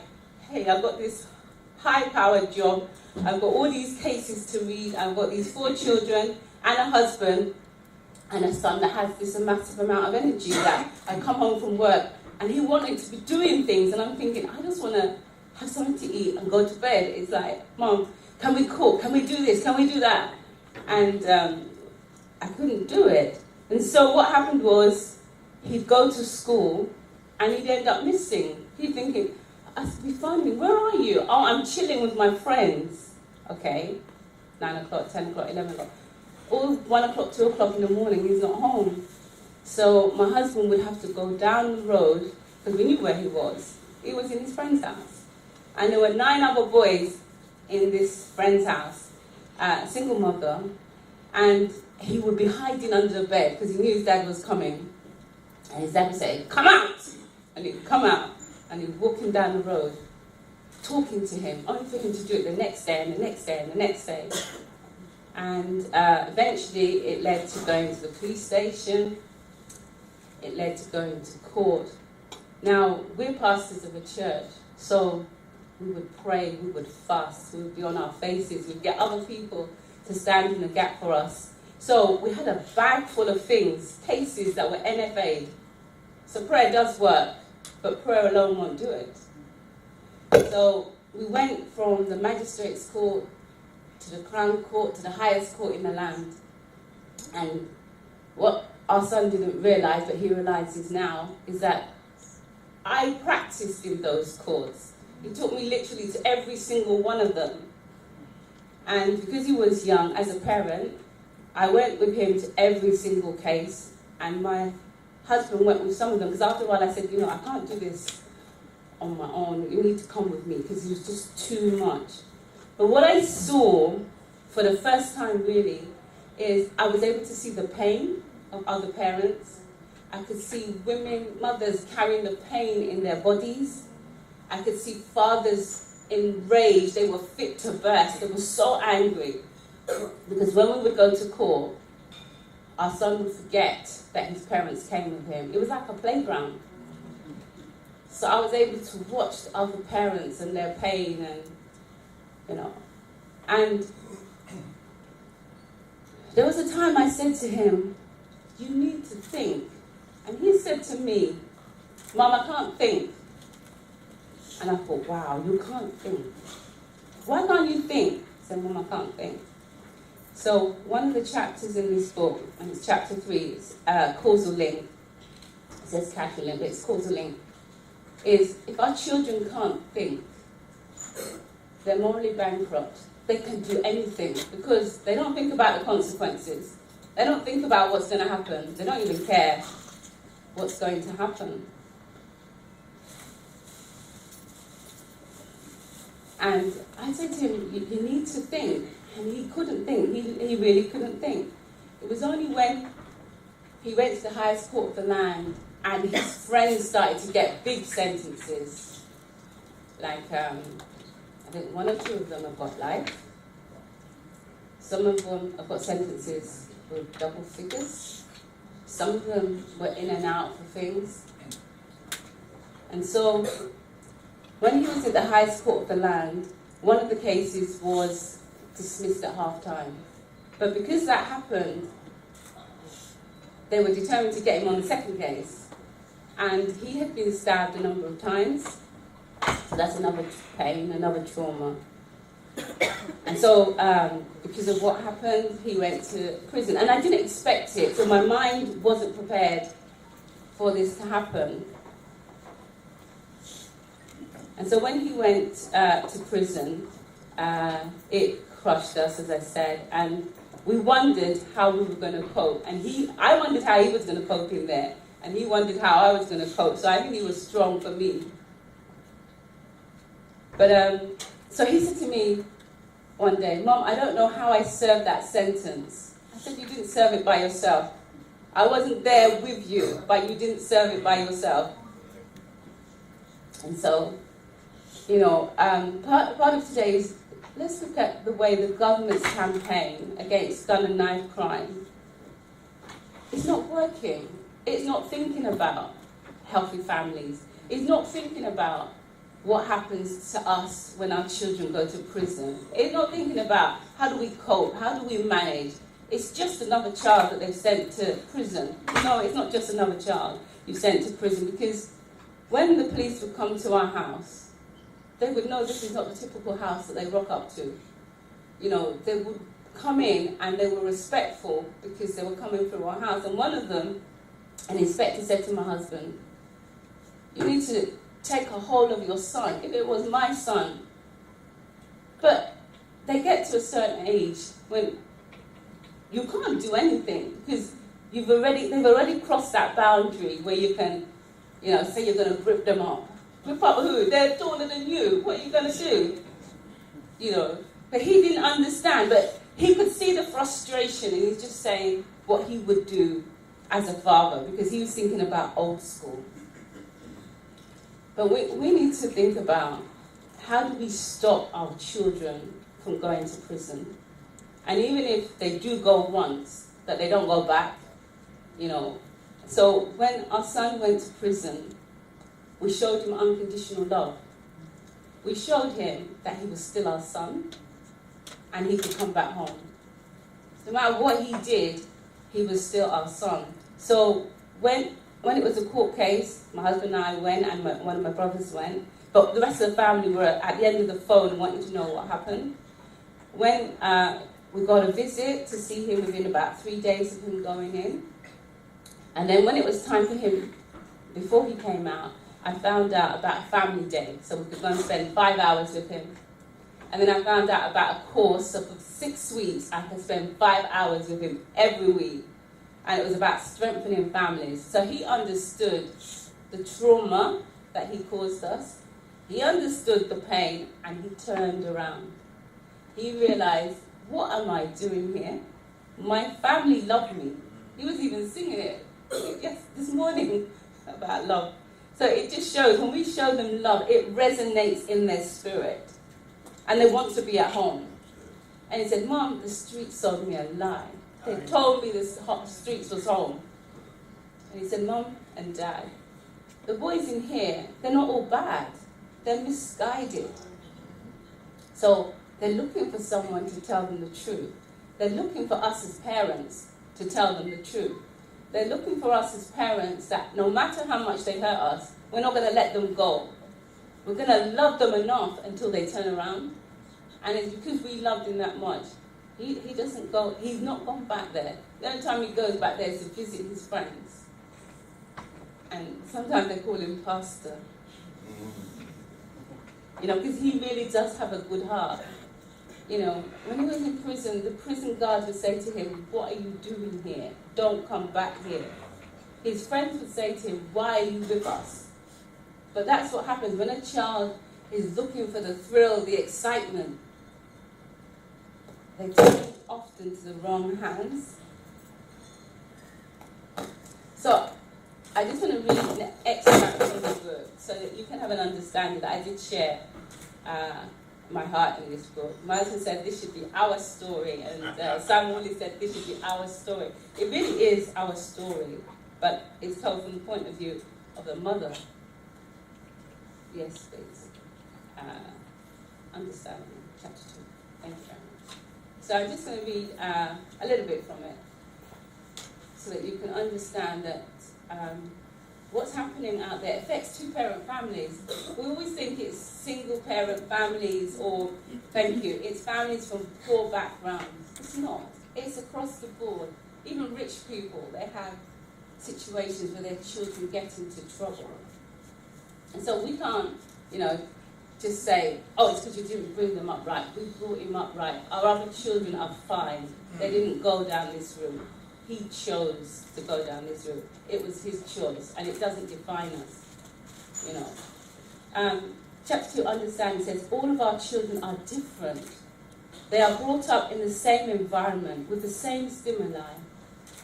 hey, I've got this high-powered job. I've got all these cases to read. I've got these 4 children and a husband and a son that has this massive amount of energy that I come home from work and he wanted to be doing things. And I'm thinking, I just want to have something to eat and go to bed. It's like, Mom, can we cook? Can we do this? Can we do that? And I couldn't do it. And so what happened was he'd go to school and he'd end up missing. He'd thinking, I said, we phoned him, where are you? Oh, I'm chilling with my friends. Okay, 9 o'clock, 10 o'clock, 11 o'clock. All 1 o'clock, 2 o'clock in the morning, he's not home. So my husband would have to go down the road, because we knew where he was. He was in his friend's house. And there were 9 other boys in this friend's house, single mother, and he would be hiding under the bed because he knew his dad was coming. And his dad would say, come out! And he'd come out, and he'd walk him down the road, talking to him, only for him to do it the next day and the next day and the next day. And eventually it led to going to the police station. It led to going to court. Now, we're pastors of a church, so we would pray, we would fast, we would be on our faces, we'd get other people to stand in the gap for us. So we had a bag full of things, cases that were NFA'd. So prayer does work, but prayer alone won't do it. So we went from the magistrate's court to the Crown Court to the highest court in the land. And what our son didn't realise, but he realises now, is that I practised in those courts. He took me literally to every single one of them. And because he was young, as a parent, I went with him to every single case, and my husband went with some of them, because after a while I said, you know, I can't do this on my own, you need to come with me, because it was just too much. But what I saw, for the first time really, is I was able to see the pain of other parents. I could see women, mothers carrying the pain in their bodies. I could see fathers enraged, they were fit to burst, they were so angry. Because when we would go to court, our son would forget that his parents came with him. It was like a playground. So I was able to watch the other parents and their pain and, you know. And there was a time I said to him, you need to think. And he said to me, Mom, I can't think. And I thought, wow, you can't think. Why can't you think? I said, Mom, I can't think. So one of the chapters in this book, and it's chapter 3, it's causal link. It says causal link, but it's causal link. Is if our children can't think, they're morally bankrupt. They can do anything because they don't think about the consequences. They don't think about what's going to happen. They don't even care what's going to happen. And I said to him, you need to think. And he couldn't think. He really couldn't think. It was only when he went to the highest court of the land and his friends started to get big sentences. Like, I think 1 or 2 of them have got life. Some of them have got sentences with double figures. Some of them were in and out for things. And so, when he was at the highest court of the land, one of the cases was dismissed at half-time. But because that happened, they were determined to get him on the second case. And he had been stabbed a number of times. So that's another pain, another trauma. And so, because of what happened, he went to prison. And I didn't expect it, so my mind wasn't prepared for this to happen. And so when he went to prison, it crushed us, as I said, and we wondered how we were going to cope. And I wondered how he was going to cope in there, and he wondered how I was going to cope. So I think he was strong for me. But so he said to me one day, Mom, I don't know how I served that sentence. I said, you didn't serve it by yourself. I wasn't there with you, but you didn't serve it by yourself. And so, you know, part of today is, let's look at the way the government's campaign against gun and knife crime. It's not working. It's not thinking about healthy families. It's not thinking about what happens to us when our children go to prison. It's not thinking about how do we cope, how do we manage. It's just another child that they've sent to prison. No, it's not just another child you've sent to prison, because when the police would come to our house, they would know this is not the typical house that they rock up to. You know, they would come in and they were respectful because they were coming through our house. And one of them, an inspector said to my husband, you need to take a hold of your son, if it was my son. But they get to a certain age when you can't do anything because they've already crossed that boundary where you can, say you're going to grip them up. Grip up who? They're taller than you. What are you going to do? But he didn't understand, but he could see the frustration and he's just saying what he would do as a father because he was thinking about old school. But we need to think about how do we stop our children from going to prison? And even if they do go once, that they don't go back, So when our son went to prison, we showed him unconditional love. We showed him that he was still our son and he could come back home. No matter what he did, he was still our son. So when it was a court case, my husband and I went and one of my brothers went, but the rest of the family were at the end of the phone and wanted to know what happened. When we got a visit to see him within about 3 days of him going in, and then when it was time for him, before he came out, I found out about a family day, so we could go and spend 5 hours with him. And then I found out about a course, so for 6 weeks I could spend 5 hours with him every week. And it was about strengthening families. So he understood the trauma that he caused us. He understood the pain and he turned around. He realized, what am I doing here? My family loved me. He was even singing it this morning about love. So it just shows, when we show them love, it resonates in their spirit. And they want to be at home. And he said, Mom, the streets sold me a lie. They told me the streets was home. And he said, Mom and Dad, the boys in here, they're not all bad. They're misguided. So they're looking for someone to tell them the truth. They're looking for us as parents to tell them the truth. They're looking for us as parents that no matter how much they hurt us, we're not going to let them go. We're going to love them enough until they turn around. And it's because we loved him that much. He doesn't go, he's not gone back there. The only time he goes back there is to visit his friends. And sometimes they call him Pastor. Because he really does have a good heart. When he was in prison, the prison guards would say to him, what are you doing here? Don't come back here. His friends would say to him, why are you with us? But that's what happens when a child is looking for the thrill, the excitement. They turn it often to the wrong hands. So, I just want to read an extract from the book so that you can have an understanding that I did share my heart in this book. My husband said this should be our story, and Sam Woolley said this should be our story. It really is our story, but it's told from the point of view of the mother. Yes, please. Understanding, chapter 2. Thank you very much. So I'm just going to read a little bit from it so that you can understand that what's happening out there affects two-parent families. We always think it's single-parent families or, it's families from poor backgrounds. It's not. It's across the board. Even rich people, they have situations where their children get into trouble. And so we can't, just say, oh, it's because you didn't bring them up right. We brought him up right. Our other children are fine. They didn't go down this route. He chose to go down this route. It was his choice, and it doesn't define us, Chapter 2, understanding, says, all of our children are different. They are brought up in the same environment, with the same stimuli,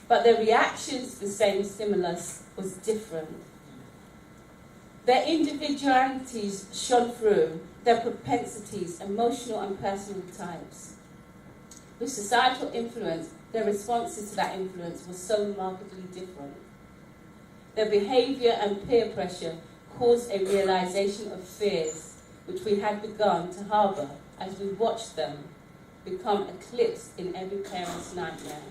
but their reactions to the same stimulus was different. Their individualities shone through, their propensities, emotional and personal types. With societal influence, their responses to that influence were so markedly different. Their behaviour and peer pressure caused a realisation of fears which we had begun to harbour as we watched them become eclipsed in every parent's nightmare.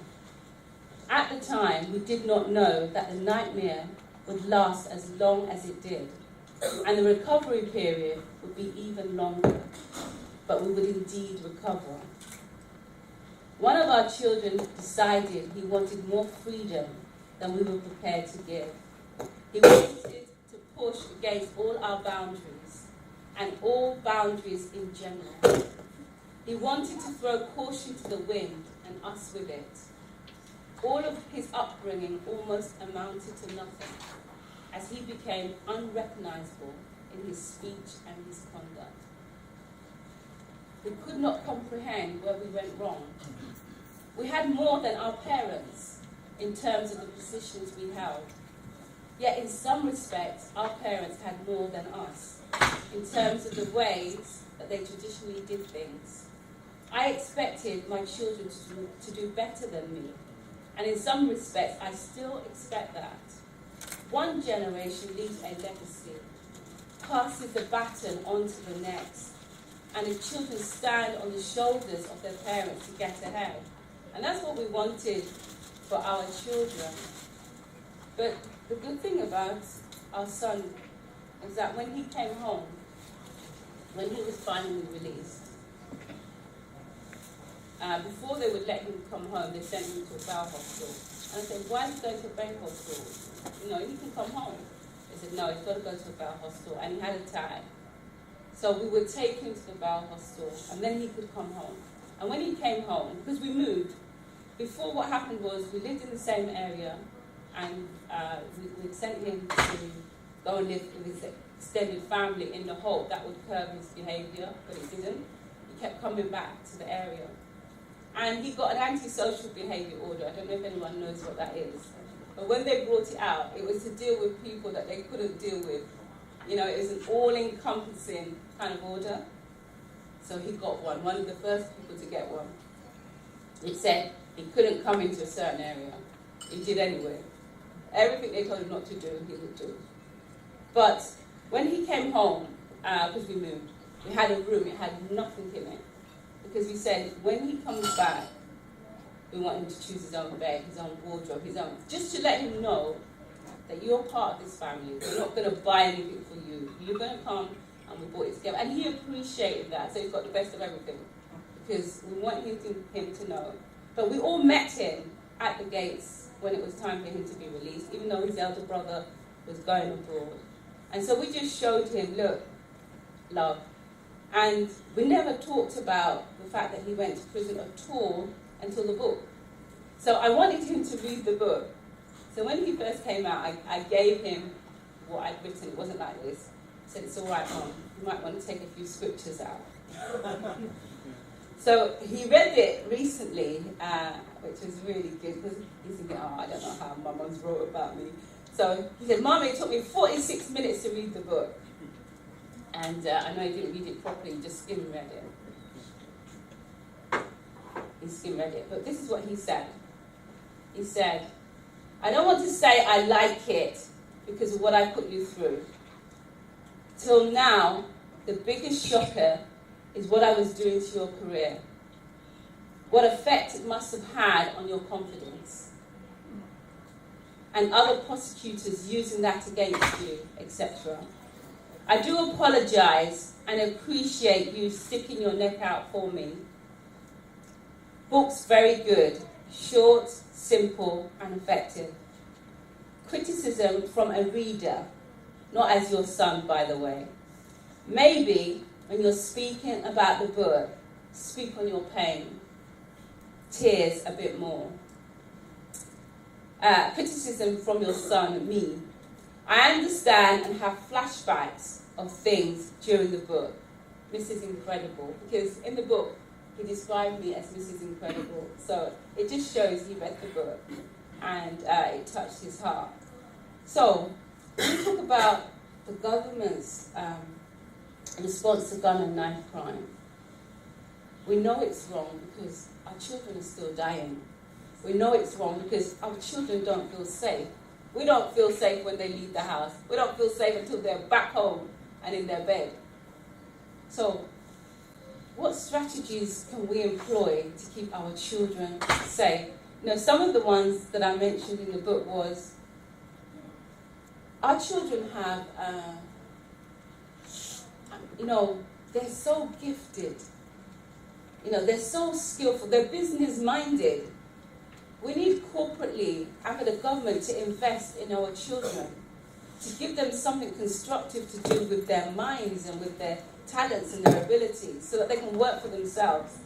At the time, we did not know that the nightmare would last as long as it did, and the recovery period would be even longer, but we would indeed recover. One of our children decided he wanted more freedom than we were prepared to give. He wanted to push against all our boundaries and all boundaries in general. He wanted to throw caution to the wind and us with it. All of his upbringing almost amounted to nothing, as he became unrecognizable in his speech and his conduct. We could not comprehend where we went wrong. We had more than our parents in terms of the positions we held. Yet in some respects, our parents had more than us in terms of the ways that they traditionally did things. I expected my children to do better than me, and in some respects, I still expect that. One generation leaves a legacy, passes the baton on to the next, and the children stand on the shoulders of their parents to get ahead. And that's what we wanted for our children. But the good thing about our son is that when he came home, when he was finally released, before they would let him come home, they sent him to a bowel hospital. And I said, why is he going to a bowel hospital? You know, he can come home. They said, no, he's got to go to a bowel hospital. And he had a tag. So we would take him to the bowel hospital, and then he could come home. And when he came home, because we moved, before what happened was we lived in the same area, and we sent him to go and live with his extended family in the hope that would curb his behaviour, but it didn't. He kept coming back to the area. And he got an antisocial behaviour order. I don't know if anyone knows what that is. But when they brought it out, it was to deal with people that they couldn't deal with. You know, it was an all-encompassing kind of order. So he got one of the first people to get one. It said he couldn't come into a certain area. He did anyway. Everything they told him not to do, he would do. But when he came home, because we moved, we had a room, it had nothing in it. Because we said, when he comes back, we want him to choose his own bed, his own wardrobe, his own, just to let him know that you're part of this family. We're not going to buy anything for you. You're going to come, and we brought it together. And he appreciated that, so he's got the best of everything. Because we want him to know. But we all met him at the gates when it was time for him to be released, even though his elder brother was going abroad. And so we just showed him, look, love. And we never talked about the fact that he went to prison at all until the book. So I wanted him to read the book. So when he first came out, I gave him what I'd written. It wasn't like this. I said, it's all right, Mom. You might want to take a few scriptures out. So he read it recently, which was really good, because he's thinking, oh, I don't know how my mum's wrote about me. So he said, Mum, it took me 46 minutes to read the book. And I know he didn't read it properly, he just skim-read it. He skim-read it. But this is what he said. He said, I don't want to say I like it because of what I put you through. Till now, the biggest shocker is what I was doing to your career. What effect it must have had on your confidence. And other prosecutors using that against you, etc. I do apologise and appreciate you sticking your neck out for me. Book's very good, short, simple and effective. Criticism from a reader, not as your son, by the way. Maybe when you're speaking about the book, speak on your pain, tears a bit more. Criticism from your son, me. I understand and have flashbacks of things during the book. Mrs. Incredible, because in the book he described me as Mrs. Incredible. So it just shows he read the book and it touched his heart. So when we talk about the government's response to gun and knife crime, we know it's wrong because our children are still dying. We know it's wrong because our children don't feel safe. We don't feel safe when they leave the house. We don't feel safe until they're back home and in their bed. So, what strategies can we employ to keep our children safe? You know, some of the ones that I mentioned in the book was, our children have, they're so gifted. You know, they're so skillful. They're business-minded. We need corporately, and for the government, to invest in our children. to give them something constructive to do with their minds and with their talents and their abilities so that they can work for themselves.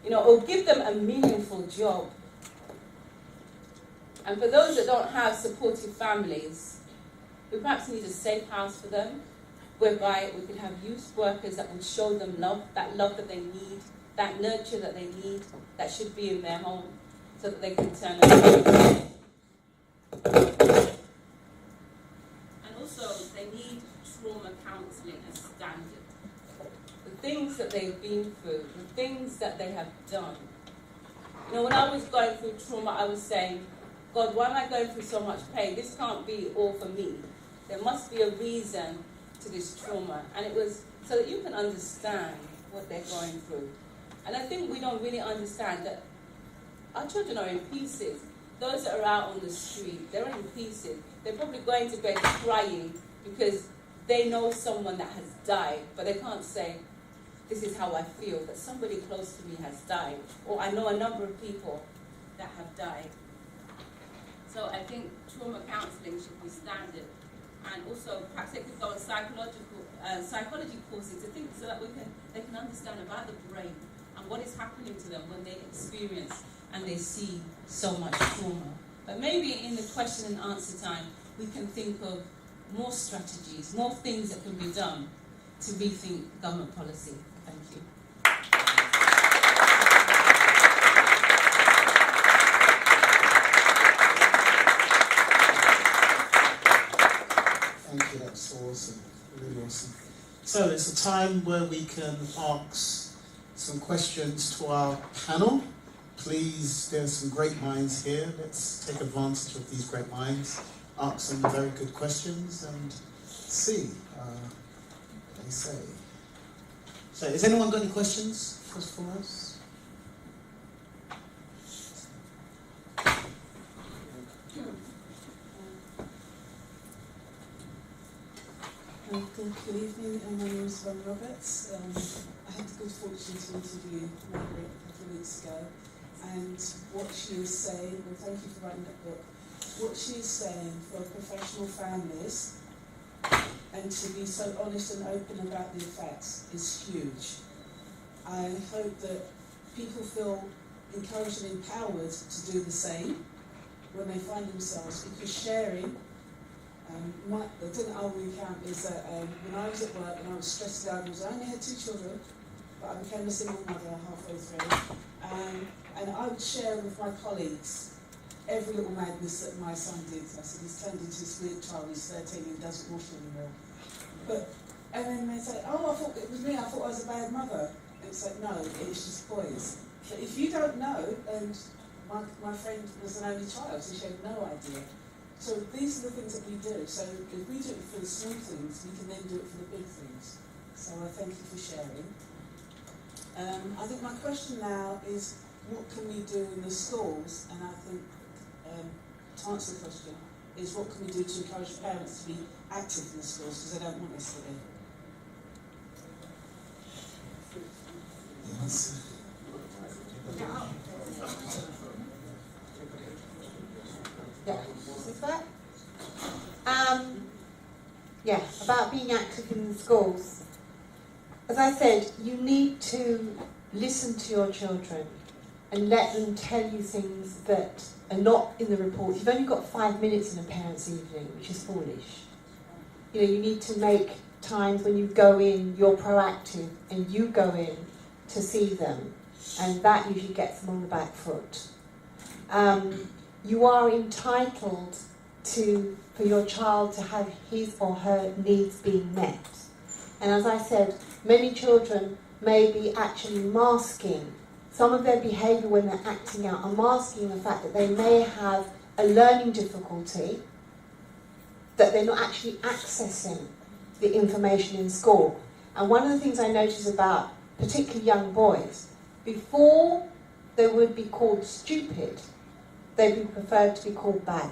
Or give them a meaningful job. And for those that don't have supportive families, we perhaps need a safe house for them, whereby we could have youth workers that would show them love that they need, that nurture that they need, that should be in their home, so that they can turn around. And also, they need trauma counselling as standard. The things that they've been through, the things that they have done. When I was going through trauma, I was saying, God, why am I going through so much pain? This can't be all for me. There must be a reason to this trauma. And it was so that you can understand what they're going through. And I think we don't really understand that our children are in pieces. Those that are out on the street, they're in pieces. They're probably going to bed crying because they know someone that has died, but they can't say, this is how I feel, that somebody close to me has died. Or I know a number of people that have died. So I think trauma counselling should be standard. And also, perhaps they could go on psychology courses to think so that they can understand about the brain and what is happening to them when they experience and they see so much trauma. But maybe in the question and answer time, we can think of more strategies, more things that can be done to rethink government policy. Thank you. Thank you, that's awesome, really awesome. So it's a time where we can ask some questions to our panel. Please, there's some great minds here. Let's take advantage of these great minds, ask some very good questions and see what they say. So has anyone got any questions for us? Good evening, my name is Ron Roberts. I had the good fortune to interview Margaret a couple of weeks ago, and what she is saying, and thank you for writing that book, what she is saying for professional families and to be so honest and open about the effects is huge. I hope that people feel encouraged and empowered to do the same when they find themselves, because sharing, the thing I will recount is that when I was at work and I was stressed out, I only had 2 children, but I became a single mother halfway through, and I would share with my colleagues every little madness that my son did. I said, he's turned into this weird child, he's 13 and doesn't wash anymore. And then they say, oh, I thought it was me, I thought I was a bad mother. And it's like, no, it's just boys. But if you don't know, and my friend was an only child, so she had no idea. So these are the things that we do. So if we do it for the small things, we can then do it for the big things. So I thank you for sharing. I think my question now is, what can we do in the schools? And I think, to answer the question, is what can we do to encourage parents to be active in the schools, because they don't want us to be. Yes. Yeah, is that? Yeah, about being active in the schools. As I said, you need to listen to your children and let them tell you things that are not in the report. You've only got 5 minutes in a parent's evening, which is foolish. You need to make times when you go in, you're proactive, and you go in to see them, and that usually gets them on the back foot. You are entitled for your child to have his or her needs being met. And as I said, many children may be actually masking some of their behaviour when they're acting out, are masking the fact that they may have a learning difficulty, that they're not actually accessing the information in school. And one of the things I notice about particularly young boys, before they would be called stupid, they'd be preferred to be called bad.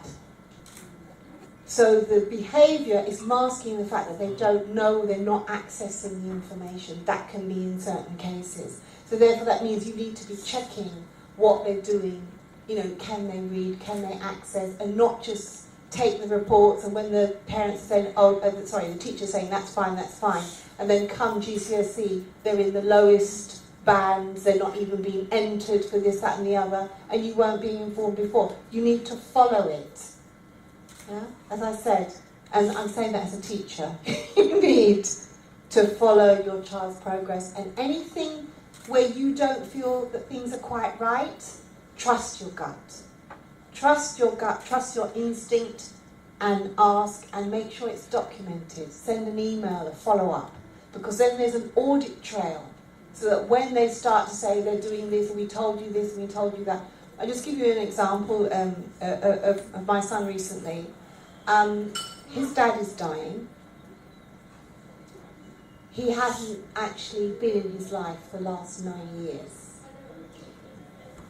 So the behaviour is masking the fact that they don't know, they're not accessing the information. That can be in certain cases. So therefore that means you need to be checking what they're doing. Can they read, can they access, and not just take the reports, and when the parents are saying, the teacher's saying that's fine, and then come GCSE, they're in the lowest bands, they're not even being entered for this, that and the other, and you weren't being informed before. You need to follow it. Yeah? As I said, and I'm saying that as a teacher, you need to follow your child's progress, and anything where you don't feel that things are quite right, trust your gut. Trust your gut, trust your instinct, and ask, and make sure it's documented. Send an email, a follow-up, because then there's an audit trail, so that when they start to say they're doing this, and we told you this, and we told you that. I'll just give you an example of my son recently. His dad is dying. He hasn't actually been in his life for the last 9 years.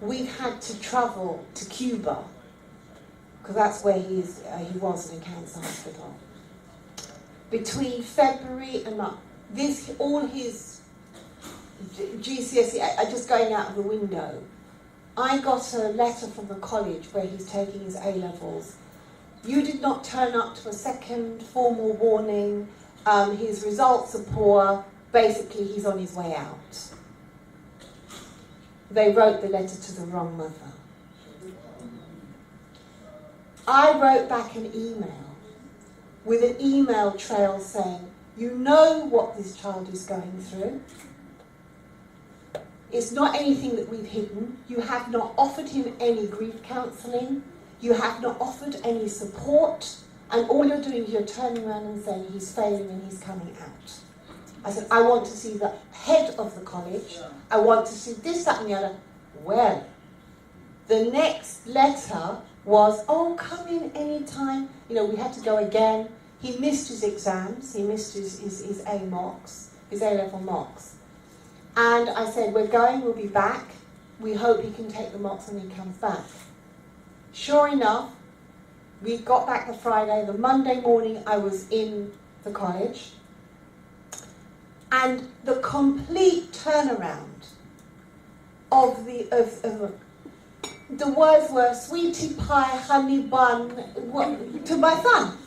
We've had to travel to Cuba, because that's where he was in a cancer hospital. Between February and March, all his GCSE are just going out of the window. I got a letter from the college where he's taking his A-levels. You did not turn up to a second formal warning. His results are poor. Basically, he's on his way out. They wrote the letter to the wrong mother. I wrote back an email with an email trail saying, you know what this child is going through. It's not anything that we've hidden. You have not offered him any grief counselling. You have not offered any support. And all you're doing is you're turning around and saying he's failing and he's coming out. I said, I want to see the head of the college. I want to see this, that and the other. Well, the next letter was, oh, come in any time. You know, we had to go again. He missed his exams. He missed his A mocks, his A-level mocks. And I said, we're going, we'll be back. We hope he can take the mocks when he comes back. Sure enough, we got back the Friday. The Monday morning, I was in the college. And the complete turnaround of the words were sweetie pie, honey bun, to my son.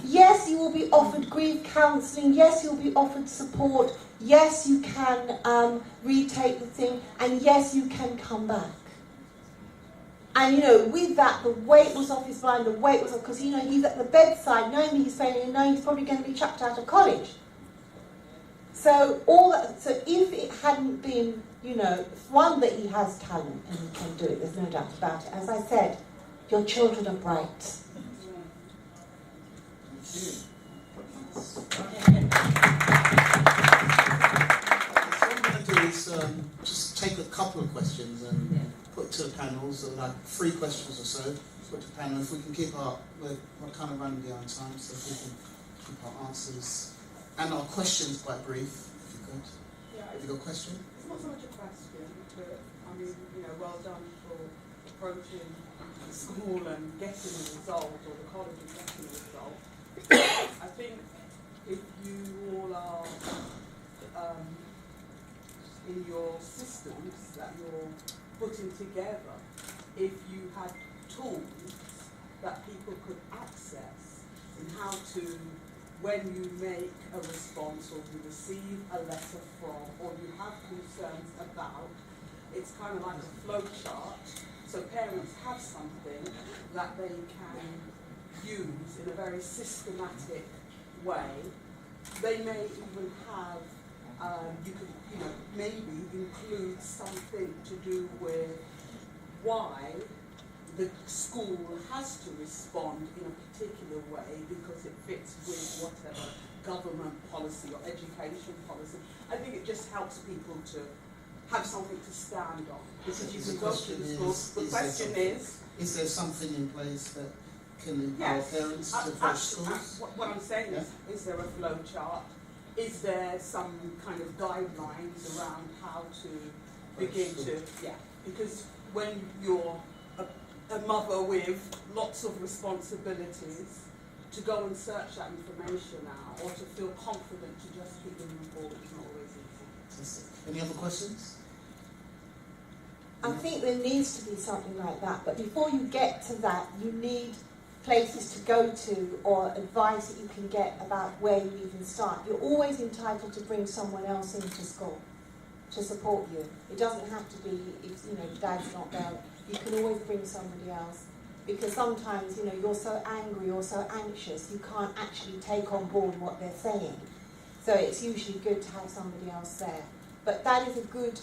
Yes, you will be offered grief counselling. Yes, you'll be offered support. Yes, you can retake the thing. And yes, you can come back. And, you know, with that, the weight was off his mind, the weight was off, because, you know, he's at the bedside, knowing that he's failing, and knowing he's probably going to be chucked out of college. So, so if it hadn't been, you know, one, that he has talent and he can do it, there's no doubt about it. As I said, your children are bright. What I'm going to do is just take a couple of questions and put to the panel, so like 3 questions or so, put to the panel. If we can keep we're kind of running behind time, so if we can keep our answers and our questions quite brief, if you could. Yeah, have you got a question? It's not so much a question, but I mean, you know, well done for approaching the school and getting a result, or the college and getting a result. I think if you all are in your systems that you're putting together, if you had tools that people could access in how to, when you make a response or you receive a letter from or you have concerns about, it's kind of like a flow chart. So parents have something that they can use in a very systematic way. They may even have, you could, you know, maybe include something to do with why the school has to respond in a particular way because it fits with whatever government policy or education policy. I think it just helps people to have something to stand on. Because you can go to the school. The question is there something in place that can empower parents to approach schools? What I'm saying is there a flow chart? Is there some kind of guidelines around how to begin to, because when you're a mother with lots of responsibilities, to go and search that information out or to feel confident to just keep them forward is not always easy. Any other questions? I think there needs to be something like that, but before you get to that, you need places to go to or advice that you can get about where you even start. You're always entitled to bring someone else into school to support you. It doesn't have to be, if dad's not there, you can always bring somebody else. Because sometimes, you're so angry or so anxious, you can't actually take on board what they're saying. So it's usually good to have somebody else there. But that is a good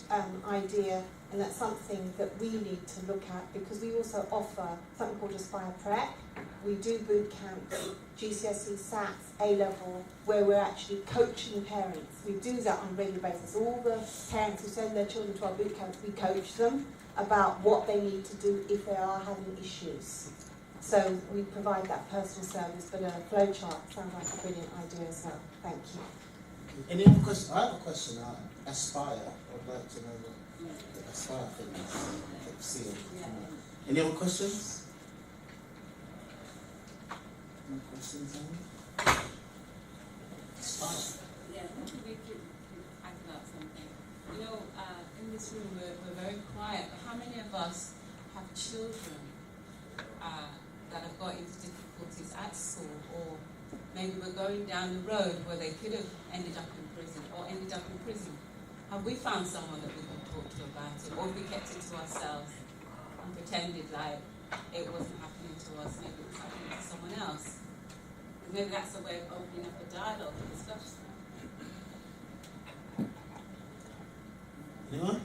idea, and that's something that we need to look at, because we also offer something called Aspire Prep. We do boot camps, GCSE, SATs, A-level, where we're actually coaching parents. We do that on a regular basis. All the parents who send their children to our boot camps, we coach them about what they need to do if they are having issues. So we provide that personal service, but a flowchart sounds like a brilliant idea as well. Thank you. Any other questions? I have a question. Aspire. I'd like to know what the Aspire thing is. Any other questions? No questions? Aspire. Yeah, maybe we could add about something. In this room we're very quiet, but how many of us have children that have got into difficulties at school, or maybe we're going down the road where they could have ended up in prison or ended up in prison? Have we found someone that we can talk to about it, or have we kept it to ourselves and pretended like it wasn't happening to us, maybe it was happening to someone else? Because maybe that's a way of opening up a dialogue and discussion. Anyone?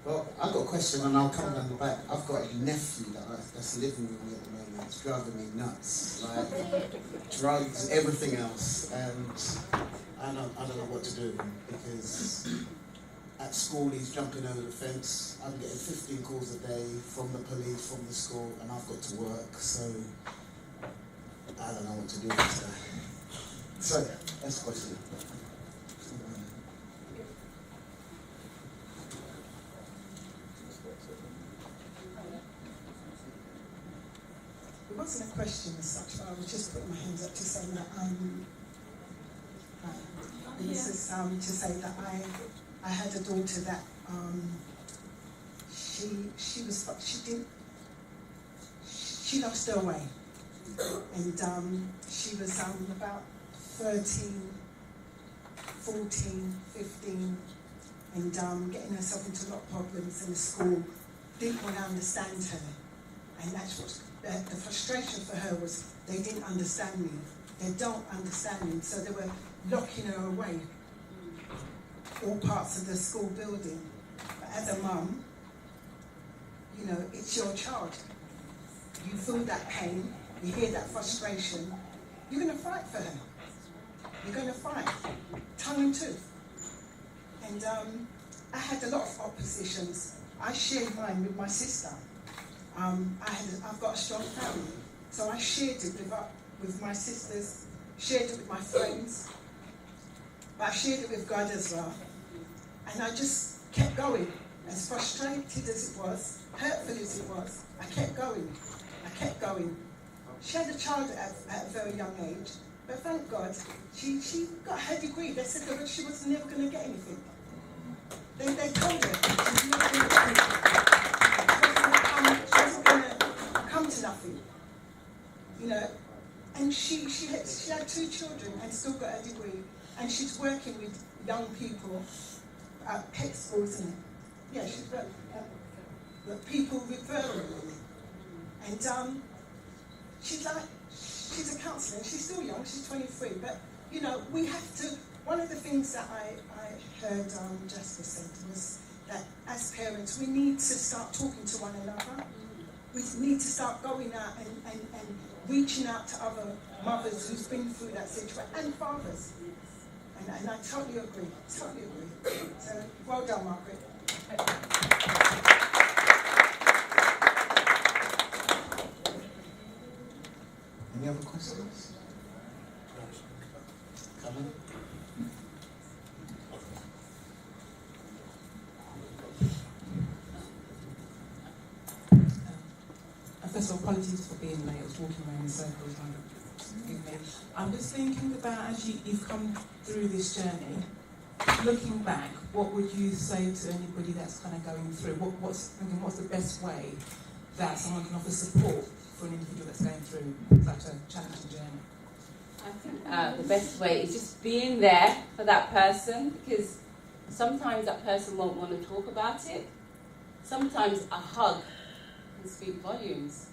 Well, I've got a question and I'll come down the back. I've got a nephew that's living with me at the moment. It's driving me nuts. Like, drugs, everything else. And I don't know what to do with him, because at school he's jumping over the fence. I'm getting 15 calls a day from the police, from the school, and I've got to work. So I don't know what to do with this guy. So that's the question. It wasn't a question as such, but I was just putting my hands up to say that I had a daughter that she lost her way, and she was about 13, 14, 15, and getting herself into a lot of problems in the school. Didn't want to understand her, and that's what the frustration for her was. They didn't understand me. They don't understand me, so they were locking her away, all parts of the school building. But as a mum, it's your child. You feel that pain, you hear that frustration, you're going to fight for her. You're going to fight, tongue in tooth. And I had a lot of oppositions. I shared mine with my sister. I've got a strong family, so I shared it with my sisters, shared it with my friends, but I shared it with God as well. And I just kept going, as frustrated as it was, hurtful as it was. I kept going. She had a child at a very young age, but thank God, she got her degree. They said that she was never going to get anything. They told her she was never going to get anything. She wasn't going to come to nothing, And she had 2 children and still got a degree, and she's working with young people at pet schools, isn't it? Yeah, she's with people referring, and she's a counsellor. She's still young. She's 23, but we have to. One of the things that I heard Jasper said was that as parents, we need to start talking to one another. We need to start going out and reaching out to other mothers who's been through that situation, and fathers. And I totally agree. So, well done, Margaret. Any other questions? Come on. First of all, apologies for being late. I was walking around in circles. Forgive me. I'm just thinking about, as you've come through this journey, looking back, what would you say to anybody that's kind of going through? What's the best way that someone can offer support for an individual that's going through such a challenging journey? I think the best way is just being there for that person, because sometimes that person won't want to talk about it. Sometimes a hug can speak volumes.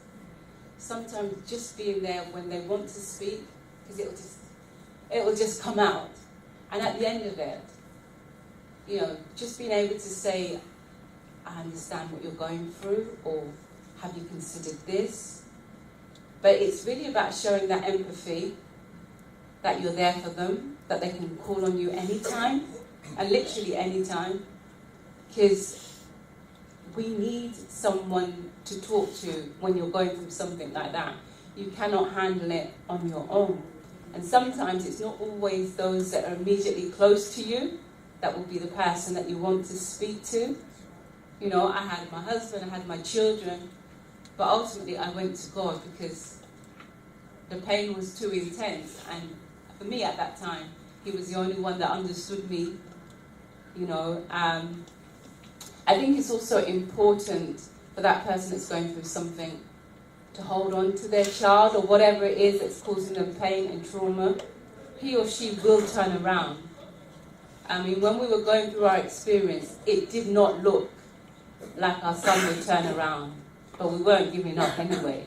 Sometimes just being there when they want to speak, because it will just come out. And at the end of it, you know, just being able to say, I understand what you're going through, or have you considered this? But it's really about showing that empathy, that you're there for them, that they can call on you anytime, and literally anytime, because we need someone to talk to when you're going through something like that. You cannot handle it on your own. And sometimes it's not always those that are immediately close to you that will be the person that you want to speak to. You know, I had my husband, I had my children, but ultimately I went to God because the pain was too intense. And for me at that time, He was the only one that understood me. You know, I think it's also important for that person that's going through something to hold on to their child or whatever it is that's causing them pain and trauma. He or she will turn around. I mean, when we were going through our experience, it did not look like our son would turn around, but we weren't giving up anyway.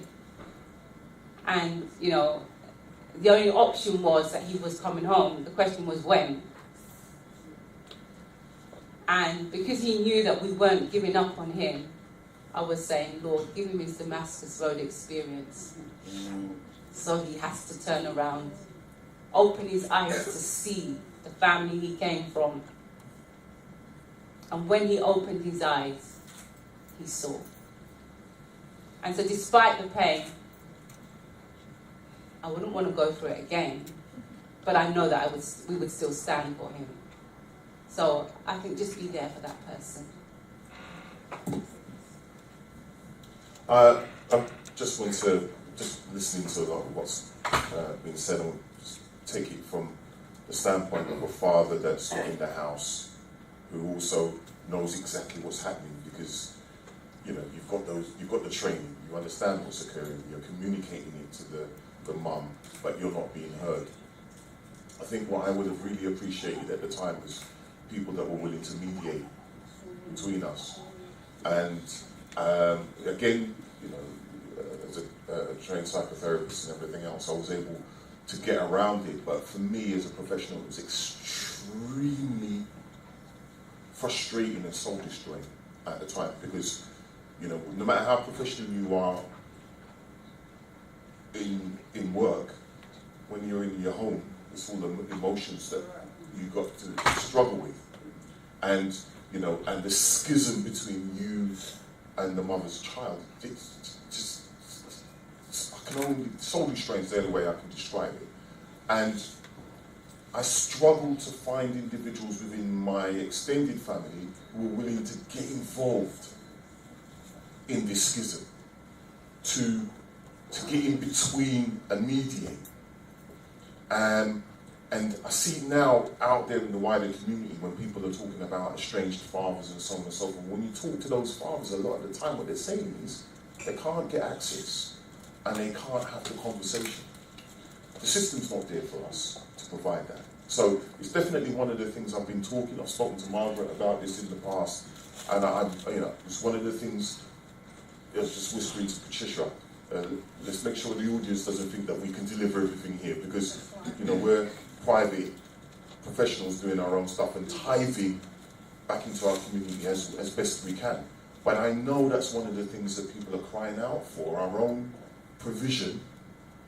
And, you know, the only option was that he was coming home. The question was when. And because He knew that we weren't giving up on him, I was saying, Lord, give him his Damascus Road experience. So he has to turn around, open his eyes to see the family he came from. And when he opened his eyes, he saw. And so despite the pain, I wouldn't want to go through it again, but I know that we would still stand for him. So I think just be there for that person. I just want to, just listening to a lot of what's been said, and just take it from the standpoint of a father that's not in the house, who also knows exactly what's happening, because you know you've got the training, you understand what's occurring, you're communicating it to the mum, but you're not being heard. I think what I would have really appreciated at the time was people that were willing to mediate between us. And again, you know, as a trained psychotherapist and everything else, I was able to get around it. But for me as a professional, it was extremely frustrating and soul destroying at the time, because you know, no matter how professional you are in work, when you're in your home, it's all the emotions that you got to struggle with, and you know, and the schism between you and the mother's child. It's just I can only, soul destroying is the only way I can describe it. And I struggled to find individuals within my extended family who were willing to get involved in this schism, to get in between and mediate. And I see now out there in the wider community when people are talking about estranged fathers and so on and so forth. When you talk to those fathers, a lot of the time what they're saying is they can't get access and they can't have the conversation. The system's not there for us to provide that. So it's definitely one of the things I've been talking. I've spoken to Margaret about this in the past, and it's one of the things. I was just whispering to Patricia. Let's make sure the audience doesn't think that we can deliver everything here, because you know we're private professionals doing our own stuff and tithing back into our community as best we can. But I know that's one of the things that people are crying out for, our own provision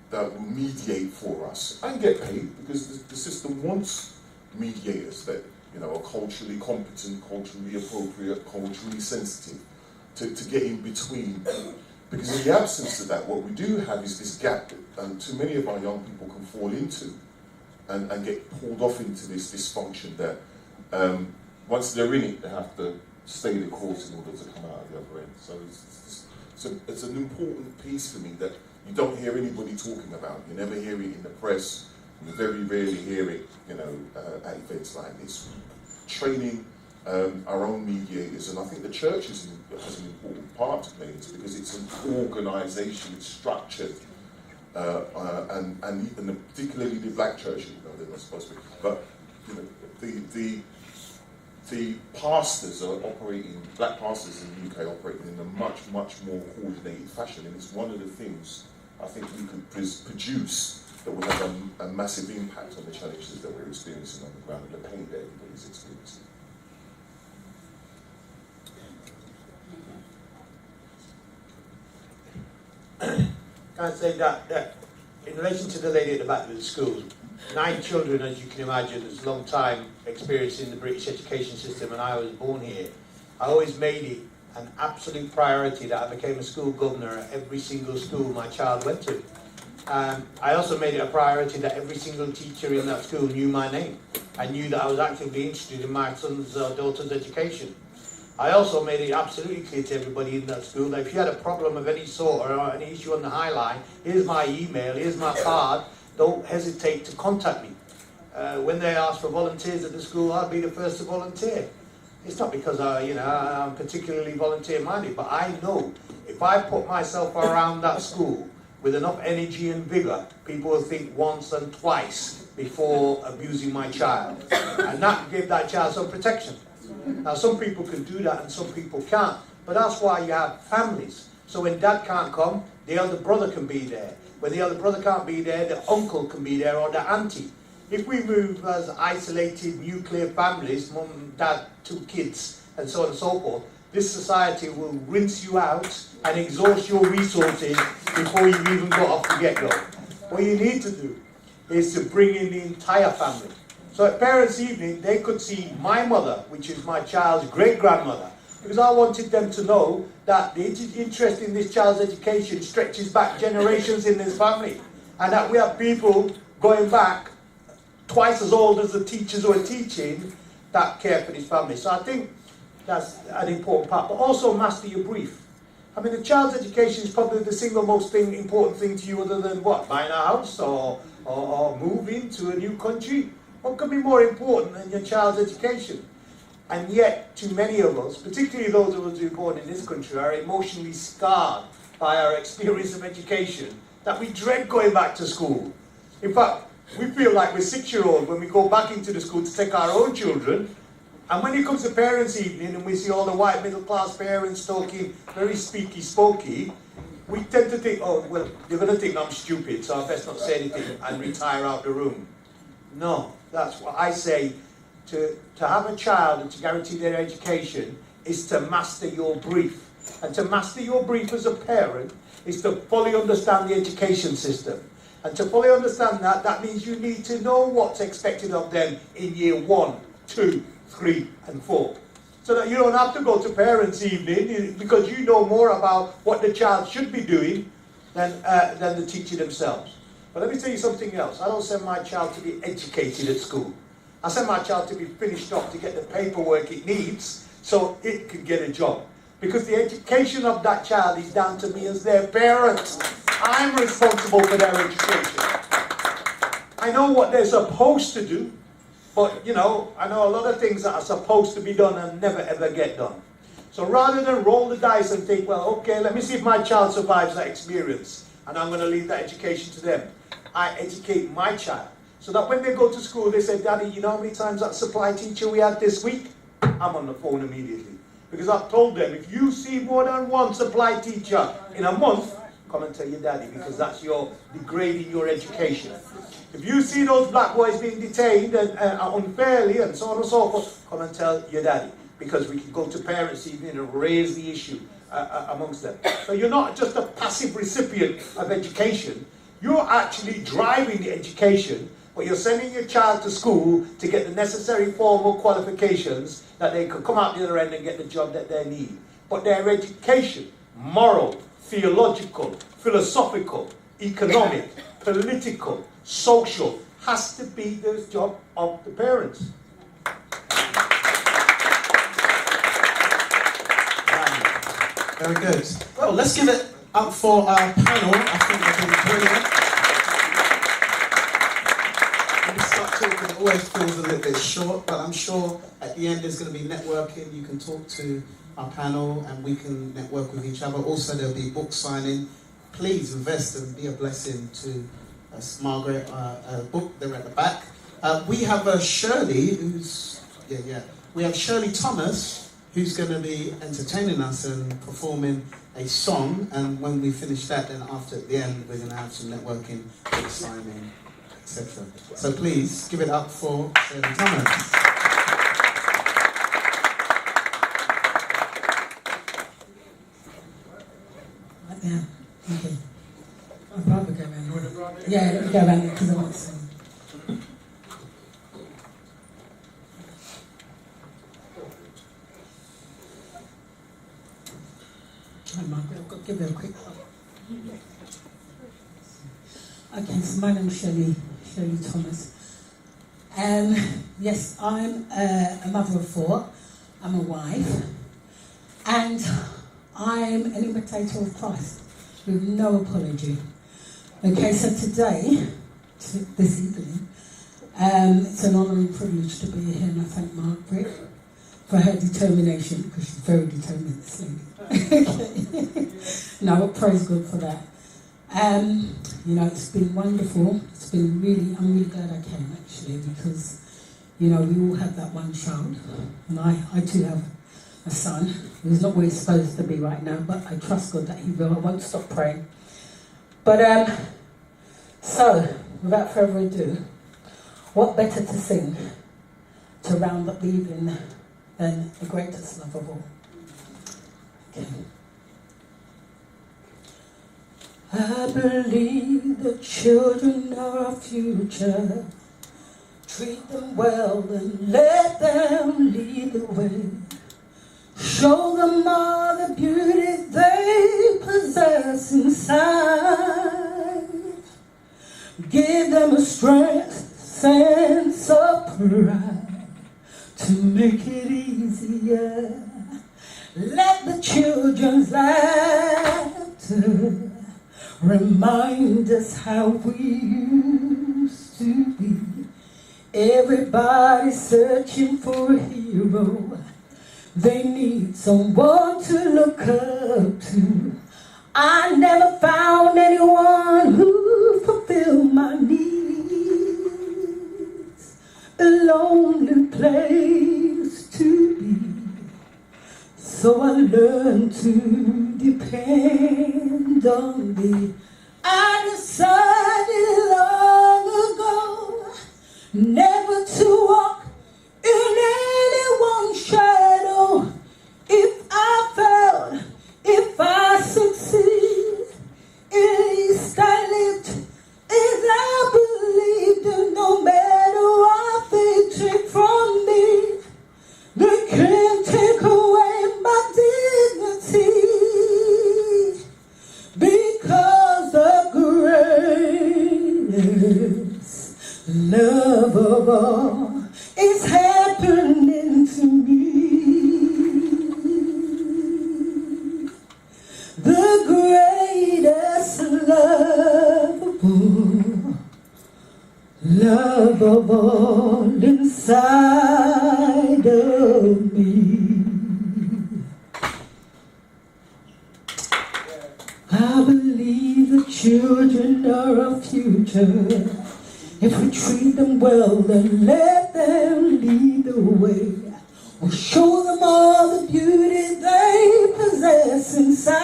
that will mediate for us and get paid, because the system wants mediators that you know are culturally competent, culturally appropriate, culturally sensitive, to get in between. Because in the absence of that, what we do have is this gap that too many of our young people can fall into and get pulled off into this dysfunction that once they're in it, they have to stay the course in order to come out of the other end. So it's an important piece for me that you don't hear anybody talking about. You never hear it in the press. You very rarely hear it, you know, at events like this. Training our own mediators, and I think the church has an important part to play in this because it's an organisation, it's structured, and particularly the black church, they're not supposed to be, but the pastors are operating, black pastors in the UK are operating in a much more coordinated fashion, and it's one of the things I think we could produce that will have a massive impact on the challenges that we're experiencing on the ground and the pain that everybody's experiencing. Can I say that in relation to the lady at the back of the school, 9 children, as you can imagine, is a long time experience in the British education system, and I was born here. I always made it an absolute priority that I became a school governor at every single school my child went to. I also made it a priority that every single teacher in that school knew my name. I knew that I was actively interested in my son's or daughter's education. I also made it absolutely clear to everybody in that school that if you had a problem of any sort or any issue on the High Line, here's my email, here's my card, don't hesitate to contact me. When they asked for volunteers at the school, I'd be the first to volunteer. It's not because I'm particularly volunteer-minded, but I know if I put myself around that school with enough energy and vigour, people will think once and twice before abusing my child. And that gave that child some protection. Now, some people can do that and some people can't, but that's why you have families. So when dad can't come, the elder brother can be there. When the elder brother can't be there, the uncle can be there or the auntie. If we move as isolated nuclear families, mum, dad, 2 kids, and so on and so forth, this society will rinse you out and exhaust your resources before you even got off the get-go. What you need to do is to bring in the entire family. So at Parents' Evening, they could see my mother, which is my child's great-grandmother, because I wanted them to know that the interest in this child's education stretches back generations in this family, and that we have people going back twice as old as the teachers who are teaching that care for this family. So I think that's an important part, but also master your brief. I mean, the child's education is probably the single most important thing to you other than what? Buying a house or moving to a new country? What could be more important than your child's education? And yet, to many of us, particularly those of us who are born in this country, are emotionally scarred by our experience of education, that we dread going back to school. In fact, we feel like we're 6-year-olds when we go back into the school to take our own children. And when it comes to Parents' Evening and we see all the white middle-class parents talking very speaky-spokey, we tend to think, oh, well, they're going to think I'm stupid, so I best not say anything and retire out the room. No, that's what I say. To have a child and to guarantee their education is to master your brief. And to master your brief as a parent is to fully understand the education system. And to fully understand that, that means you need to know what's expected of them in year 1, 2, 3, and 4. So that you don't have to go to Parents' Evening because you know more about what the child should be doing than the teacher themselves. But let me tell you something else. I don't send my child to be educated at school. I send my child to be finished off to get the paperwork it needs so it can get a job. Because the education of that child is down to me as their parent. I'm responsible for their education. I know what they're supposed to do, but I know a lot of things that are supposed to be done and never ever get done. So rather than roll the dice and think, well, okay, let me see if my child survives that experience, and I'm going to leave that education to them, I educate my child. So that when they go to school, they say, Daddy, you know how many times that supply teacher we had this week? I'm on the phone immediately. Because I've told them, if you see more than one supply teacher in a month, come and tell your daddy, because that's your degrading your education. If you see those black boys being detained unfairly and so on and so forth, come and tell your daddy, because we can go to Parents' Evening and raise the issue amongst them. So you're not just a passive recipient of education, you're actually driving the education, but you're sending your child to school to get the necessary formal qualifications that they could come out the other end and get the job that they need. But their education, moral, theological, philosophical, economic, political, social, has to be the job of the parents. Very good. Well, let's give it up for our panel. I think they've been brilliant. start talking, it always feels a little bit short, but I'm sure at the end there's going to be networking. You can talk to our panel and we can network with each other. Also, there'll be book signing. Please invest and be a blessing to Margaret. A book, they're at the back. We have Shirley, who's, we have Shirley Thomas, who's going to be entertaining us and performing a song. And when we finish that, then after at the end, we're going to have some networking, book signing, etc. So please give it up for Shirley Thomas. Yeah, okay. I'll probably go around here. Yeah, let me go around here because I want to sing. I've got to give you a quick hug. Okay, so my name's Shirley Thomas. Yes, I'm a mother of 4. I'm a wife. And I'm an imitator of Christ with no apology. Okay, so today, this evening, it's an honour and privilege to be here, and I thank Margaret for her determination, because she's very determined, this lady. No, but praise God for that. You know, it's been wonderful. It's been I'm really glad I came, actually, because, you know, we all have that one child, and I too have a son who's not where he's supposed to be right now, but I trust God that he will. I won't stop praying. But so without further ado, what better to sing to round up the evening than the greatest love of all? Okay. I believe the children are our future. Treat them well and let them lead the way. Show them all the beauty they possess inside. Give them a strength, sense of pride to make it easier. Let the children's laughter remind us how we used to be. Everybody searching for a hero. They need someone to look up to. I never found anyone who fulfilled my needs. A lonely place to be. So I learned to depend on thee. I decided long ago never to walk in anyone's shadow. If I fail, if I succeed, at least I lived as I believed. And no matter what they take from me, they can't take away my dignity, because the greatest love of all is happening to me. The greatest love of all inside of me. I believe the children are our future. If we treat them well, then let them lead the way. We'll show them all the beauty they possess inside.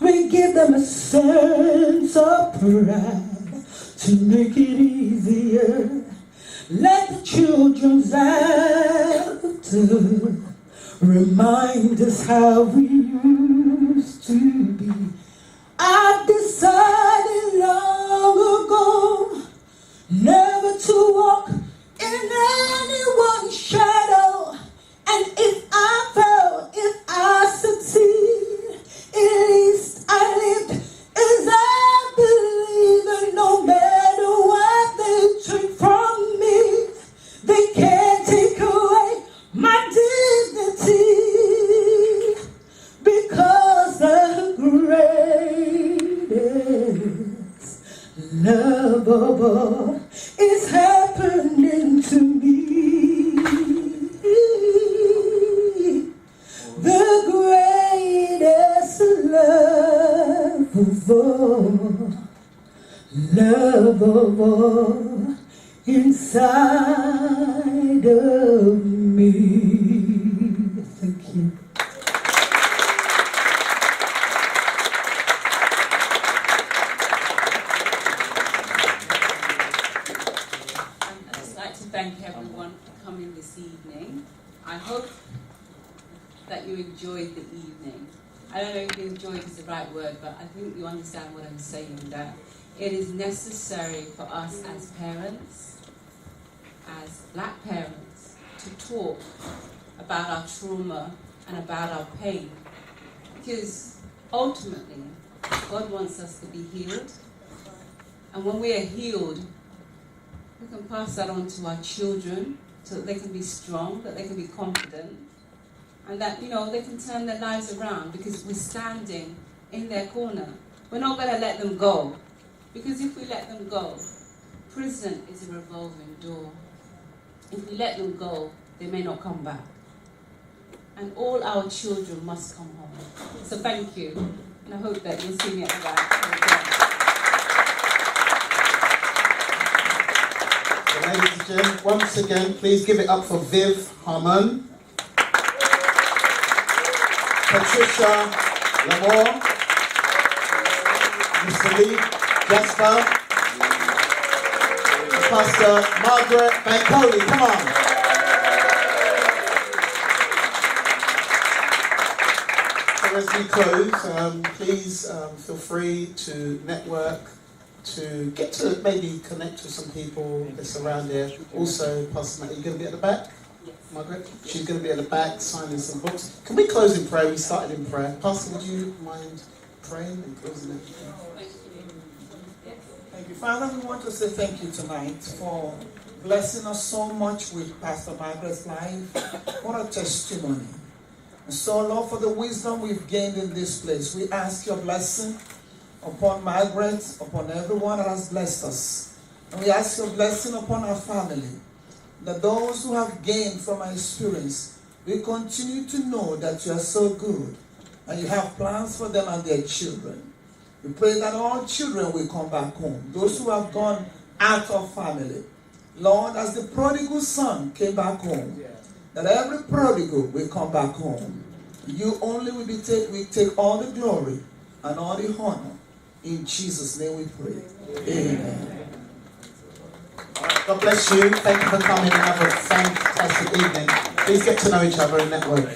We give them a sense of pride to make it easier. Let the children's laughter remind us how we used to be. I decided long ago never to walk in anyone's shadow. And if I fail, if I succeed, at least I lived as I believe. And no matter what they took from me, they can't take away my dignity, because unlovable is happening to me. The greatest love of all inside of me. Thank you. I'd just like to thank everyone for coming this evening. I hope that you enjoyed the evening. I don't know if enjoyed is the right word, but I think you understand what I'm saying, that it is necessary for us as parents, as black parents, to talk about our trauma and about our pain. Because ultimately, God wants us to be healed. And when we are healed, we can pass that on to our children so that they can be strong, that they can be confident, and that, you know, they can turn their lives around because we're standing in their corner. We're not going to let them go. Because if we let them go, prison is a revolving door. If we let them go, they may not come back. And all our children must come home. So thank you. And I hope that you'll see me at the back. So ladies and gentlemen, once again, please give it up for Viv, Ahmun, Patricia, Lamour, Mr. Lee, Jasper, Pastor Margaret Bankole. Come on. So as we close, please feel free to network, to get to maybe connect with some people that's around here. Also, Pastor Matt, are you going to be at the back? Margaret? She's going to be at the back signing some books. Can we close in prayer? We started in prayer. Pastor, would you mind praying and closing it? Thank you. Father, we want to say thank you tonight for blessing us so much with Pastor Margaret's life. What a testimony. And so, Lord, for the wisdom we've gained in this place, we ask your blessing upon Margaret, upon everyone that has blessed us. And we ask your blessing upon our family. That those who have gained from our experience will continue to know that you are so good and you have plans for them and their children. We pray that all children will come back home. Those who have gone out of family. Lord, as the prodigal son came back home, that every prodigal will come back home. You only will take all the glory and all the honor. In Jesus' name we pray. Amen. God bless you. Thank you for coming and have a fantastic evening. Please get to know each other and network.